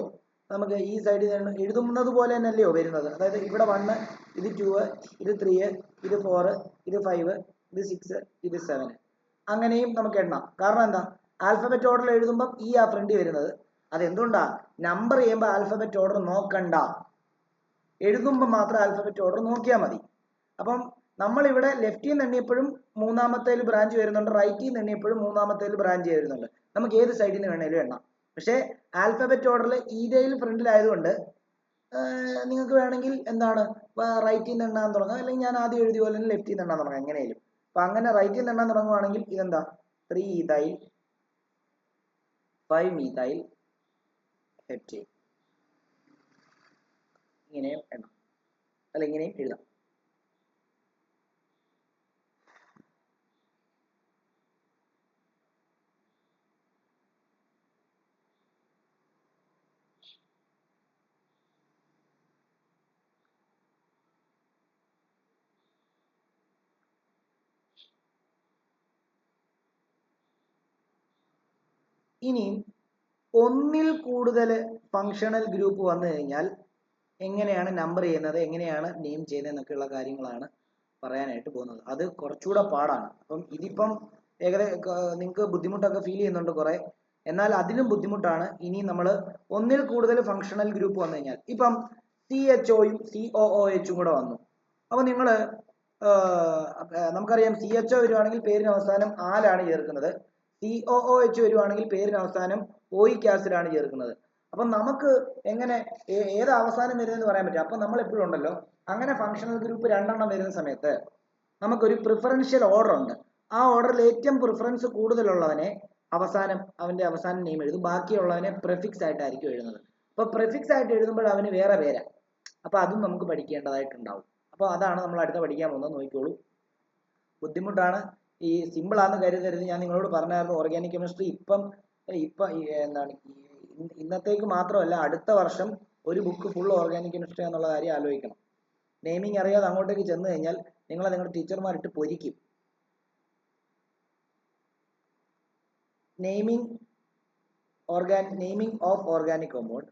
നമുക്ക് ഈ സൈഡിൽ നിന്ന് എഴുതുന്നത് പോലെ തന്നെ അല്ലയോ വരുന്നത്. അതായത് ഇവിടെ 1, ഇത് 2, ഇത് 3, ഇത് 4, ഇത് 5, ഇത് 6, ഇത് 7. അങ്ങനെയും നമുക്ക് എണ്ണാം. കാരണം എന്താ, ആൽഫബറ്റ് ഓർഡറിൽ എഴുതുമ്പോൾ ഈ ആ ഫ്രണ്ടിൽ വരുന്നത്. അതെന്തുകൊണ്ടാ, നമ്പർ ചെയ്യുമ്പോൾ ആൽഫബറ്റ് ഓർഡർ നോക്കണ്ട, എഴുതുമ്പോൾ മാത്രം ആൽഫബറ്റ് ഓർഡർ നോക്കിയാൽ മതി. അപ്പം നമ്മളിവിടെ ലെഫ്റ്റിൽ നിന്ന് എണ്ണിയപ്പോഴും മൂന്നാമത്തേൽ ബ്രാഞ്ച് വരുന്നുണ്ട്, റൈറ്റിൽ നിന്ന് എണ്ണിയപ്പോഴും മൂന്നാമത്തേൽ ബ്രാഞ്ച് വരുന്നുണ്ട്. നമുക്ക് ഏത് സൈഡിൽ നിന്ന് വേണേലും എണ്ണാം. പക്ഷേ ആൽഫബറ്റ് ഓർഡറിൽ ഈതയിൽ ഫ്രണ്ടിലായതുകൊണ്ട് നിങ്ങൾക്ക് വേണമെങ്കിൽ എന്താണ് റൈറ്റിൽ നിന്ന് എണ്ണാൻ തുടങ്ങാം, അല്ലെങ്കിൽ ഞാൻ ആദ്യം എഴുതിയ പോലെ തന്നെ ലെഫ്റ്റിൽ നിന്ന് എണ്ണാൻ തുടങ്ങാം, എങ്ങനെയാലും. അപ്പൊ അങ്ങനെ റൈറ്റിൽ നിന്ന് എണ്ണാൻ തുടങ്ങുവാണെങ്കിൽ ഇതെന്താ 3 ഈതൈൽ 5 മീതൈൽ ഹെപ്റ്റൈൻ ഇങ്ങനെയും എണ്ണാം, അല്ല ഇങ്ങനെയും എഴുതാം. ഇനിയും ഒന്നിൽ കൂടുതൽ ഫങ്ഷണൽ ഗ്രൂപ്പ് വന്നു കഴിഞ്ഞാൽ എങ്ങനെയാണ് നമ്പർ ചെയ്യുന്നത്, എങ്ങനെയാണ് നെയിം ചെയ്യുന്നത് എന്നൊക്കെയുള്ള കാര്യങ്ങളാണ് പറയാനായിട്ട് പോകുന്നത്. അത് കുറച്ചുകൂടെ പാടാണ്. അപ്പം ഇതിപ്പം നിങ്ങൾക്ക് ബുദ്ധിമുട്ടൊക്കെ ഫീൽ ചെയ്യുന്നുണ്ട് കുറെ, എന്നാൽ അതിലും ബുദ്ധിമുട്ടാണ് ഇനി നമ്മൾ ഒന്നിൽ കൂടുതൽ ഫങ്ഷണൽ ഗ്രൂപ്പ് വന്നു കഴിഞ്ഞാൽ. ഇപ്പം CHOയും COOHും കൂടെ വന്നു. അപ്പൊ നിങ്ങൾ നമുക്കറിയാം CHO വരുവാണെങ്കിൽ പേരിന് അവസാനം ആലാണ് ചേർക്കുന്നത്, COOH വരുവാണെങ്കിൽ പേരിന് അവസാനം ഓയിക് ആസിഡാണ് ചേർക്കുന്നത്. അപ്പം നമുക്ക് എങ്ങനെ ഏത് അവസാനം വരുന്നതെന്ന് പറയാൻ പറ്റും. അപ്പൊ നമ്മൾ എപ്പോഴും ഉണ്ടല്ലോ അങ്ങനെ ഫങ്ഷണൽ ഗ്രൂപ്പ് 2 എണ്ണം വരുന്ന സമയത്ത് നമുക്കൊരു പ്രിഫറൻഷ്യൽ ഓർഡർ ഉണ്ട്. ആ ഓർഡറിൽ ഏറ്റവും പ്രിഫറൻസ് കൂടുതലുള്ളവനെ അവന്റെ അവസാനം നെയിം എഴുതും, ബാക്കിയുള്ളവനെ പ്രിഫിക്സ് ആയിട്ടായിരിക്കും എഴുതുന്നത്. അപ്പൊ പ്രിഫിക്സ് ആയിട്ട് എഴുതുമ്പോൾ അവന് വേറെ പേരാ. അപ്പൊ അതും നമുക്ക് പഠിക്കേണ്ടതായിട്ടുണ്ടാവും. അപ്പൊ അതാണ് നമ്മൾ അടുത്ത പഠിക്കാൻ പോകുന്നത്. നോക്കിക്കോളൂ, ബുദ്ധിമുട്ടാണ്. ഈ സിമ്പിൾ ആണെന്ന് കരുതരുത്. ഞാൻ നിങ്ങളോട് പറഞ്ഞായിരുന്നു ഓർഗാനിക് കെമിസ്ട്രി ഇപ്പം എന്താണ് ഇന്നത്തേക്ക് മാത്രമല്ല, അടുത്ത വർഷം ഒരു ബുക്ക് ഫുൾ ഓർഗാനിക് കെമിസ്ട്രി എന്നുള്ള കാര്യം ആലോചിക്കണം. നെയിമിങ് അറിയാതെ അങ്ങോട്ടേക്ക് ചെന്ന് കഴിഞ്ഞാൽ നിങ്ങളെ നിങ്ങളുടെ ടീച്ചർമാരിട്ട് പൊരിക്കും. Naming of organic compound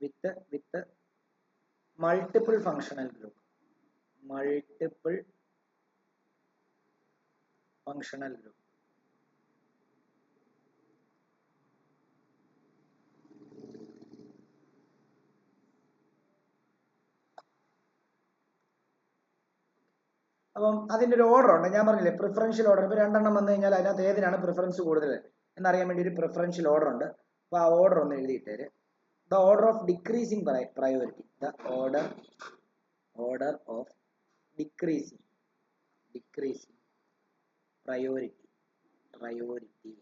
with multiple functional group. അപ്പം അതിന്റെ ഒരു ഓർഡർ ഉണ്ട്. ഞാൻ പറഞ്ഞില്ലേ പ്രിഫറൻഷ്യൽ ഓർഡർ. ഇപ്പൊ 2 എണ്ണം വന്നു കഴിഞ്ഞാൽ അതിനകത്ത് ഏതിനാണ് പ്രിഫറൻസ് കൂടുതൽ എന്നറിയാൻ വേണ്ടി ഒരു പ്രിഫറൻഷ്യൽ ഓർഡർ ഉണ്ട്. അപ്പൊ ആ ഓർഡർ ഒന്ന് എഴുതിയിട്ടേര്. The order of decreasing priority. The order of decreasing priority.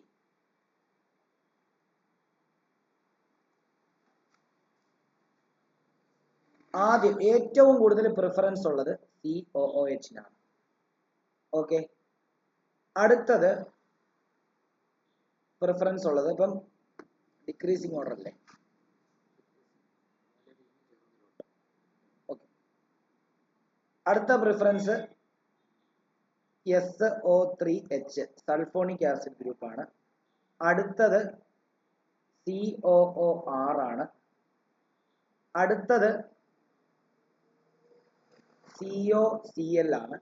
ആദ്യം ഏറ്റവും കൂടുതൽ പ്രിഫറൻസ് ഉള്ളത് COOHനാണ്. ഓക്കെ, അടുത്തത് പ്രിഫറൻസ് ഉള്ളത് ഇപ്പം ഡിക്രീസിങ് ഓർഡർ അല്ലേ. അടുത്ത preference SO3H sulphonic acid group ആണ്. അടുത്തത് COOR ആണ്. അടുത്തത് COCl ആണ്.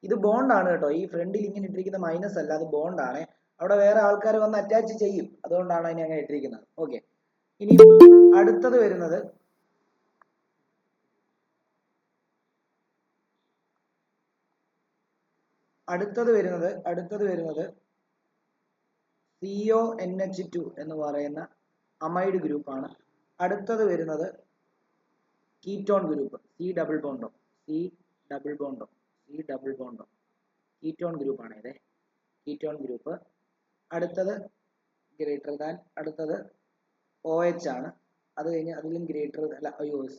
ഇത് ബോണ്ടാണ് കേട്ടോ. ഈ ഫ്രണ്ടിൽ ഇങ്ങനെ ഇട്ടിരിക്കുന്ന മൈനസ് അല്ല, അത് ബോണ്ടാണ്. അവിടെ വേറെ ആൾക്കാർ വന്ന് അറ്റാച്ച് ചെയ്യും, അതുകൊണ്ടാണ് അതിനെ അങ്ങനെ ഇട്ടിരിക്കുന്നത്. ഓക്കെ, ഇനി അടുത്തത് വരുന്നത് CONH2 എന്ന് പറയുന്ന അമൈഡ് ഗ്രൂപ്പ് ആണ്. അടുത്തത് വരുന്നത് കീറ്റോൺ ഗ്രൂപ്പ്, C ഡബിൾ ബോണ്ടോ കീറ്റോൺ ഗ്രൂപ്പ് ആണ് ഇത്, കീറ്റോൺ ഗ്രൂപ്പ്. അടുത്തത് ഗ്രേറ്റർ ദാൻ, അടുത്തത് OH ആണ്. അത് കഴിഞ്ഞ് അതിലും ഗ്രേറ്റർ അല്ല, അയ്യോ ഒരു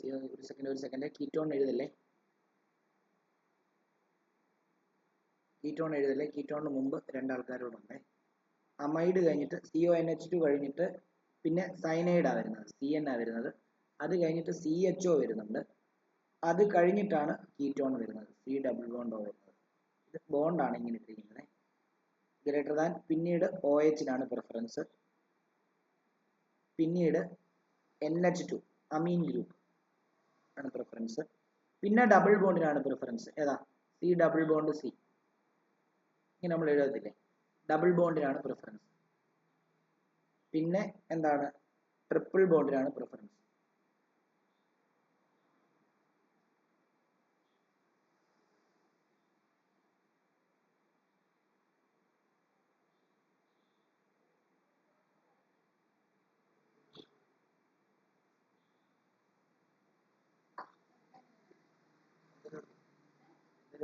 സെക്കൻഡ് കീറ്റോൺ എഴുതല്ലേ, കീറ്റോണിന് മുമ്പ് 2 ആൾക്കാരോടുണ്ട്. അമൈഡ് കഴിഞ്ഞിട്ട് CONH2 കഴിഞ്ഞിട്ട് പിന്നെ സൈനൈഡാണ് വരുന്നത്, CN ആണ് വരുന്നത്. അത് കഴിഞ്ഞിട്ട് CHO വരുന്നുണ്ട്. അത് കഴിഞ്ഞിട്ടാണ് കീറ്റോൺ വരുന്നത്, C ഡബിൾ ബോണ്ടോ വരുന്നത്. ഇത് ബോണ്ടാണ് ഇങ്ങനെ ഇട്ടിരിക്കുന്നത്. ഗ്രേറ്റർ ദാൻ, പിന്നീട് OHനാണ് പ്രിഫറൻസ്, പിന്നീട് NH2 അമീൻ ഗ്രൂപ്പ് ആണ് പ്രിഫറൻസ്, പിന്നെ ഡബിൾ ബോണ്ടിനാണ് പ്രിഫറൻസ്. ഏതാ? C double bond C. ഇങ്ങനെ നമ്മൾ എഴുതത്തില്ലേ, ഡബിൾ ബോണ്ടിനാണ് പ്രിഫറൻസ്. പിന്നെ എന്താണ്? ട്രിപ്പിൾ ബോണ്ടിനാണ് പ്രിഫറൻസ്.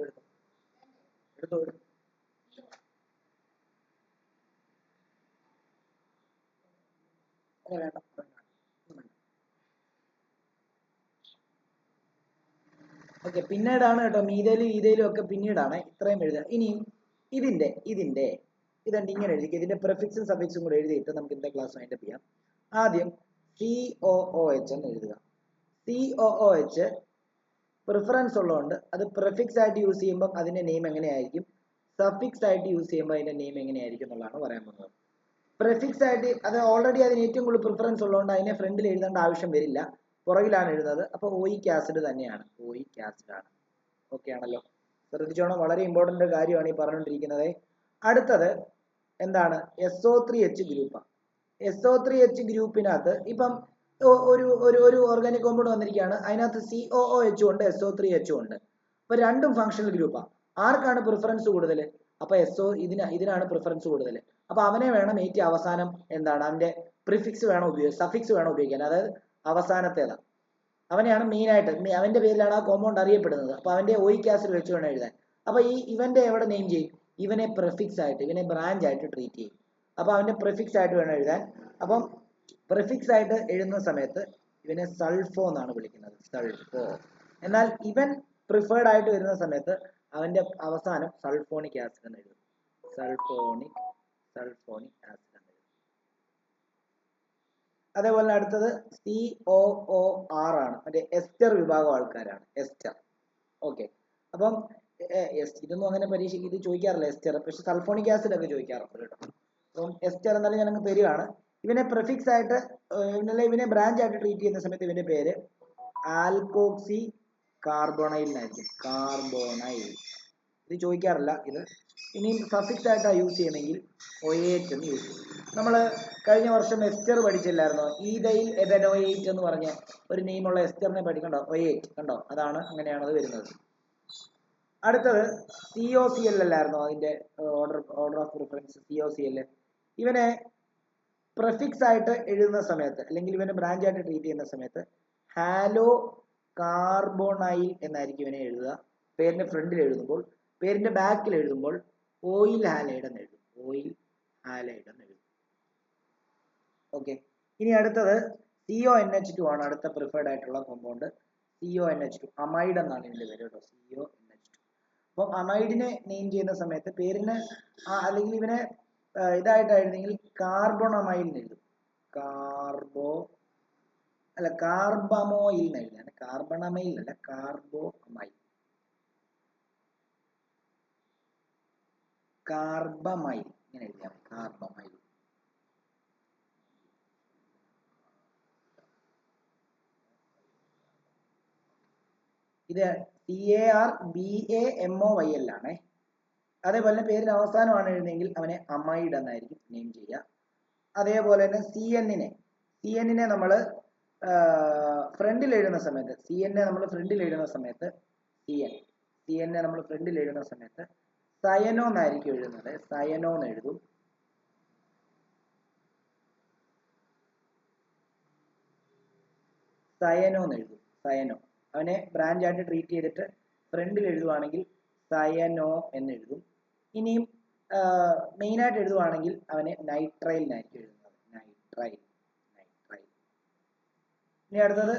എടുത്തോ. വേണ്ട. ഓക്കെ, പിന്നീടാണ് കേട്ടോ മീതയിലും ഈതയിലും ഒക്കെ പിന്നീടാണ് ഇത്രയും എഴുതുക. ഇനിയും ഇതിന്റെ ഇതുണ്ട് ഇങ്ങനെ എഴുതി. ഇതിന്റെ പ്രിഫിക്സും സഫിക്സും കൂടെ എഴുതിയിട്ട് നമുക്ക് ഇന്നത്തെ ക്ലാസ് വൈൻഡപ്പ് ചെയ്യാം. ആദ്യം COOH എന്ന് എഴുതുക. COOH പ്രിഫറൻസ് ഉള്ളതുകൊണ്ട് അത് പ്രിഫിക്സ് ആയിട്ട് യൂസ് ചെയ്യുമ്പോൾ അതിന്റെ നെയിം എങ്ങനെയായിരിക്കും, സഫിക്സ് ആയിട്ട് യൂസ് ചെയ്യുമ്പോൾ അതിന്റെ നെയിം എങ്ങനെയായിരിക്കും എന്നുള്ളതാണ് പറയാൻ പോകുന്നത്. പ്രിഫിക്സ് ആയിട്ട് അത് ഓൾറെഡി അതിന് ഏറ്റവും കൂടുതൽ പ്രിഫറൻസ് ഉള്ളതുകൊണ്ട് അതിനെ ഫ്രണ്ടിൽ എഴുതേണ്ട ആവശ്യം വരില്ല, പുറകിലാണ് എഴുതുന്നത്. അപ്പോൾ ഓയിക് ആസിഡ് തന്നെയാണ്, ഓയിക് ആസിഡ് ആണ്. ഓക്കെ ആണല്ലോ, ശ്രദ്ധിച്ചോണം, വളരെ ഇമ്പോർട്ടന്റ് കാര്യമാണ് ഈ പറഞ്ഞുകൊണ്ടിരിക്കുന്നത്. അടുത്തത് എന്താണ്, SO3H ഗ്രൂപ്പാണ്. SO3H ഗ്രൂപ്പിനകത്ത് ഇപ്പം ഒരു ഓർഗാനിക് കോമ്പൗണ്ട് വന്നിരിക്കുകയാണ്, അതിനകത്ത് COOH ഉണ്ട്, SO3H ഉണ്ട്. അപ്പൊ രണ്ടും ഫങ്ഷണൽ ഗ്രൂപ്പാണ്. ആർക്കാണ് പ്രിഫറൻസ് കൂടുതൽ? അപ്പൊ ഇതിനാണ് പ്രിഫറൻസ് കൂടുതൽ. അപ്പൊ അവനെ വേണം ഏറ്റവും അവസാനം എന്താണ് അതിന്റെ പ്രിഫിക്സ് വേണം സഫിക്സ് വേണം ഉപയോഗിക്കാൻ, അതായത് അവസാനത്തേതാ അവനെയാണ് മെയിൻ ആയിട്ട്, അവന്റെ പേരിലാണ് ആ കോമ്പൗണ്ട് അറിയപ്പെടുന്നത്. അപ്പൊ അവന്റെ ഓയിക് ആസിഡ് വെച്ച് വേണം എഴുതാൻ. അപ്പൊ ഇവന്റെ എവിടെ നെയിം ചെയ്യും, ഇവനെ പ്രിഫിക്സ് ആയിട്ട്, ഇവനെ ബ്രാഞ്ച് ആയിട്ട് ട്രീറ്റ് ചെയ്യും. അപ്പൊ അവന്റെ പ്രിഫിക്സ് ആയിട്ട് വേണം എഴുതാൻ. അപ്പം പ്രിഫിക്സ് ആയിട്ട് എഴുതുന്ന സമയത്ത് ഇവനെ സൾഫോ എന്നാണ് വിളിക്കുന്നത്, സൾഫോ. എന്നാൽ ഇവൻ പ്രിഫേർഡ് ആയിട്ട് വരുന്ന സമയത്ത് അവന്റെ അവസാനം സൾഫോണിക് ആസിഡ് എന്ന് എഴുതും, സൾഫോണിക് ആസിഡ് എന്ന് എഴുതും. അതേപോലെ അടുത്തത് COOR ആണ്, മറ്റേ എസ്റ്റർ വിഭാഗം ആൾക്കാരാണ്, എസ്റ്റർ. ഓക്കെ, അപ്പം ഇതൊന്നും അങ്ങനെ പരീക്ഷയ്ക്ക് ഇത് ചോദിക്കാറില്ല എസ്റ്റർ, പക്ഷെ സൾഫോണിക് ആസിഡ് ഒക്കെ ചോദിക്കാറുണ്ട് കേട്ടോ. അപ്പം എസ്റ്റർ എന്നാലും ഞാനങ്ങ് തരികയാണ്. ഇവനെ പ്രിഫിക്സ് ആയിട്ട് ഇവനെ ബ്രാഞ്ച് ആയിട്ട് ട്രീറ്റ് ചെയ്യുന്ന സമയത്ത് ഇവന്റെ പേര് ആൽക്കോക്സി കാർബോണൈൽ എന്നായിരിക്കും, കാർബോണൈൽ. ഇത് ചോദിക്കാറില്ല ഇത്. ഇനിയും സഫിക്സ് ആയിട്ടാണ് യൂസ് ചെയ്യണമെങ്കിൽ OH എന്ന് യൂസ് ചെയ്യും. നമ്മൾ കഴിഞ്ഞ വർഷം എസ്റ്റർ പഠിച്ചില്ലായിരുന്നോ, ഈതയിൽ എഥനോയേറ്റ് എന്ന് പറഞ്ഞ ഒരു നെയിമുള്ള എസ്റ്ററിനെ പഠിക്കണ്ടോ, OH കണ്ടോ, അതാണ്, അങ്ങനെയാണ് അത് വരുന്നത്. അടുത്തത് COCl അല്ലായിരുന്നോ അതിന്റെ ഓർഡർ ഓഫ് പ്രിഫറൻസ്, COCl. ഇവനെ പ്രിഫിക്സ് ആയിട്ട് എഴുതുന്ന സമയത്ത് അല്ലെങ്കിൽ ഇവനെ ബ്രാഞ്ച് ആയിട്ട് ട്രീറ്റ് ചെയ്യുന്ന സമയത്ത് ഹാലോ കാർബോണൈൽ എന്നായിരിക്കും ഇവനെ എഴുതുക പേരിന്റെ ഫ്രണ്ടിൽ എഴുതുമ്പോൾ. പേരിന്റെ ബാക്കിൽ എഴുതുമ്പോൾ ഓയിൽ ഹാലൈഡ് എന്ന് എഴുതും, ഓയിൽ ഹാലൈഡ് എന്ന് എഴുതും. ഓക്കെ, ഇനി അടുത്തത് CONH2 ആണ് അടുത്ത പ്രിഫേർഡ് ആയിട്ടുള്ള കോമ്പൗണ്ട്, CONH2. അമൈഡ് എന്നാണ് ഇതിന്റെ പേര് കേട്ടോ, CONH2. അപ്പം അമൈഡിനെ നെയിം ചെയ്യുന്ന സമയത്ത് പേരിന് അല്ലെങ്കിൽ ഇവനെ ഇതായിട്ടായിരുന്നെങ്കിൽ കാർബോണമൈൽ എന്ന് എഴുതും, കാർബമോയിൽ എന്ന് എഴുതിയാണ്, കാർബണമൈൽ അല്ല, കാർബോമൈൽ, കാർബമൈൽ ഇങ്ങനെ എഴുതിയാൽ മതി, കാർബമൈൽ. ഇത് CARBAMOYL ആണേ. അതേപോലെ തന്നെ പേരിന് അവസാനമാണ് എഴുതുന്നതെങ്കിൽ അവനെ അമൈഡ് എന്നായിരിക്കും നെയിം ചെയ്യുക. അതേപോലെ തന്നെ CN-നെ നമ്മൾ ഫ്രണ്ടിൽ എഴുതുന്ന സമയത്ത് CN-നെ നമ്മൾ ഫ്രണ്ടിൽ എഴുതുന്ന സമയത്ത് സയനോ എന്നായിരിക്കും എഴുതുന്നത്, സയനോ എന്ന് എഴുതും. സയനോ എന്ന് എഴുതും, സയനോ. അവനെ ബ്രാഞ്ച് ആയിട്ട് ട്രീറ്റ് ചെയ്തിട്ട് ഫ്രണ്ടിൽ എഴുതുവാണെങ്കിൽ സയനോ എന്ന് എഴുതും. ഇനിയും മെയിൻ ആയിട്ട് എഴുതുവാണെങ്കിൽ അവനെ നൈട്രൈൽ എന്നായിരിക്കും എഴുതുന്നത്, നൈട്രൈൽ. ഇനി അടുത്തത്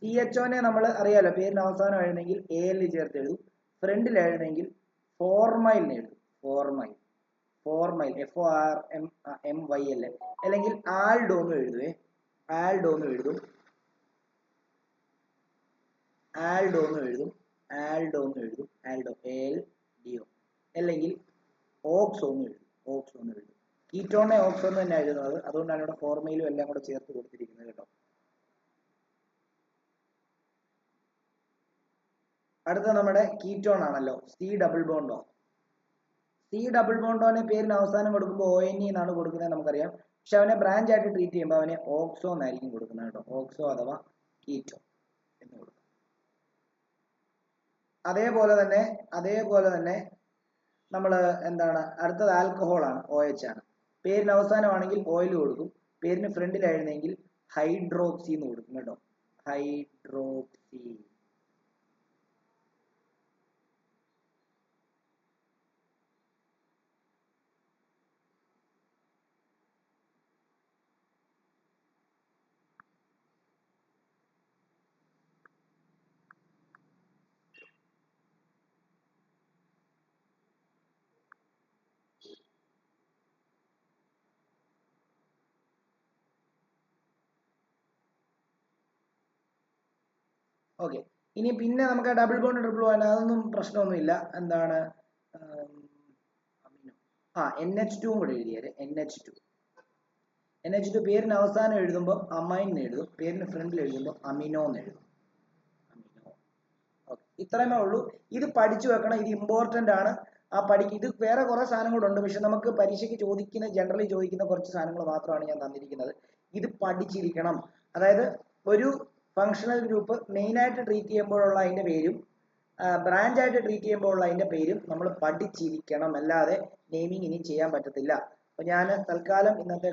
CHO-നെ നമ്മൾ അറിയാലോ, പേരിന് അവസാനം എഴുതുന്നെങ്കിൽ AL ചേർത്ത് എഴുതും, ഫ്രണ്ടിൽ എഴുതുന്നെങ്കിൽ ഫോർമൈൽ എന്ന് എഴുതും, ഫോർമൈൽ, FORMYL. അല്ലെങ്കിൽ ആൽഡോ എന്ന് എഴുതുവേ, ആൽഡോ എഴുതും, ALDO, ALDO. അല്ലെങ്കിൽ ഓക്സോ എന്ന് എഴുതും, കീറ്റോണെ ഓക്സോ എന്ന് തന്നെ എഴുതുന്നത്, അതുകൊണ്ടാണ് ഇവിടെ ഫോർമയിലും എല്ലാം കൂടെ ചേർത്ത് കൊടുത്തിരിക്കുന്നത് കേട്ടോ. അടുത്ത നമ്മുടെ കീറ്റോൺ ആണല്ലോ, C ഡബിൾ ബോണ്ടോനെ പേരിന് അവസാനം കൊടുക്കുമ്പോൾ ONE എന്നാണ് കൊടുക്കുന്നത് നമുക്കറിയാം. പക്ഷെ അവനെ ബ്രാഞ്ച് ആയിട്ട് ട്രീറ്റ് ചെയ്യുമ്പോൾ അവനെ ഓക്സോ എന്നായിരിക്കും കൊടുക്കുന്നത് കേട്ടോ, ഓക്സോ അഥവാ കീറ്റോ എന്ന് കൊടുക്കും. അതേപോലെ തന്നെ നമ്മൾ എന്താണ്, അടുത്തത് ആൽക്കഹോൾ ആണ്, OH ആണ്. പേരിന് അവസാനമാണെങ്കിൽ ഓയിൽ കൊടുക്കും, പേരിന് ഫ്രണ്ടിലായിരുന്നെങ്കിൽ ഹൈഡ്രോക്സി എന്ന് കൊടുക്കും കേട്ടോ, ഹൈഡ്രോക്സി. ഓക്കെ. ഇനി പിന്നെ നമുക്ക് ഡബിൾ ബോണ്ട് ട്രിപ്പിൾ ബോണ്ട് അതൊന്നും പ്രശ്നമൊന്നുമില്ല. എന്താണ് NH2 കൂടെ എഴുതിയാല് NH2 പേരിന് അവസാനം എഴുതുമ്പോൾ അമൈൻ എന്ന് എഴുതും, പേരിന് ഫ്രണ്ടിൽ എഴുതുമ്പോൾ അമിനോ എന്ന് എഴുതും. ഇത്രയുമേ ഉള്ളൂ. ഇത് പഠിച്ചു വെക്കണം, ഇത് ഇമ്പോർട്ടന്റ് ആണ്. ഇത് വേറെ കുറെ സാധനങ്ങളുണ്ട്, പക്ഷെ നമുക്ക് പരീക്ഷയ്ക്ക് ജനറലി ചോദിക്കുന്ന കുറച്ച് സാധനങ്ങൾ മാത്രമാണ് ഞാൻ തന്നിരിക്കുന്നത്. ഇത് പഠിച്ചിരിക്കണം. അതായത് ഒരു ഫങ്ഷണൽ ഗ്രൂപ്പ് മെയിൻ ആയിട്ട് ട്രീറ്റ് ചെയ്യുമ്പോഴുള്ള അതിന്റെ പേരും ബ്രാഞ്ച് ആയിട്ട് ട്രീറ്റ് ചെയ്യുമ്പോഴുള്ള അതിന്റെ പേരും നമ്മൾ പഠിച്ചിരിക്കണം, അല്ലാതെ നെയിമിങ് ഇനി ചെയ്യാൻ പറ്റത്തില്ല. അപ്പൊ ഞാൻ തൽക്കാലം ഇന്നത്തെ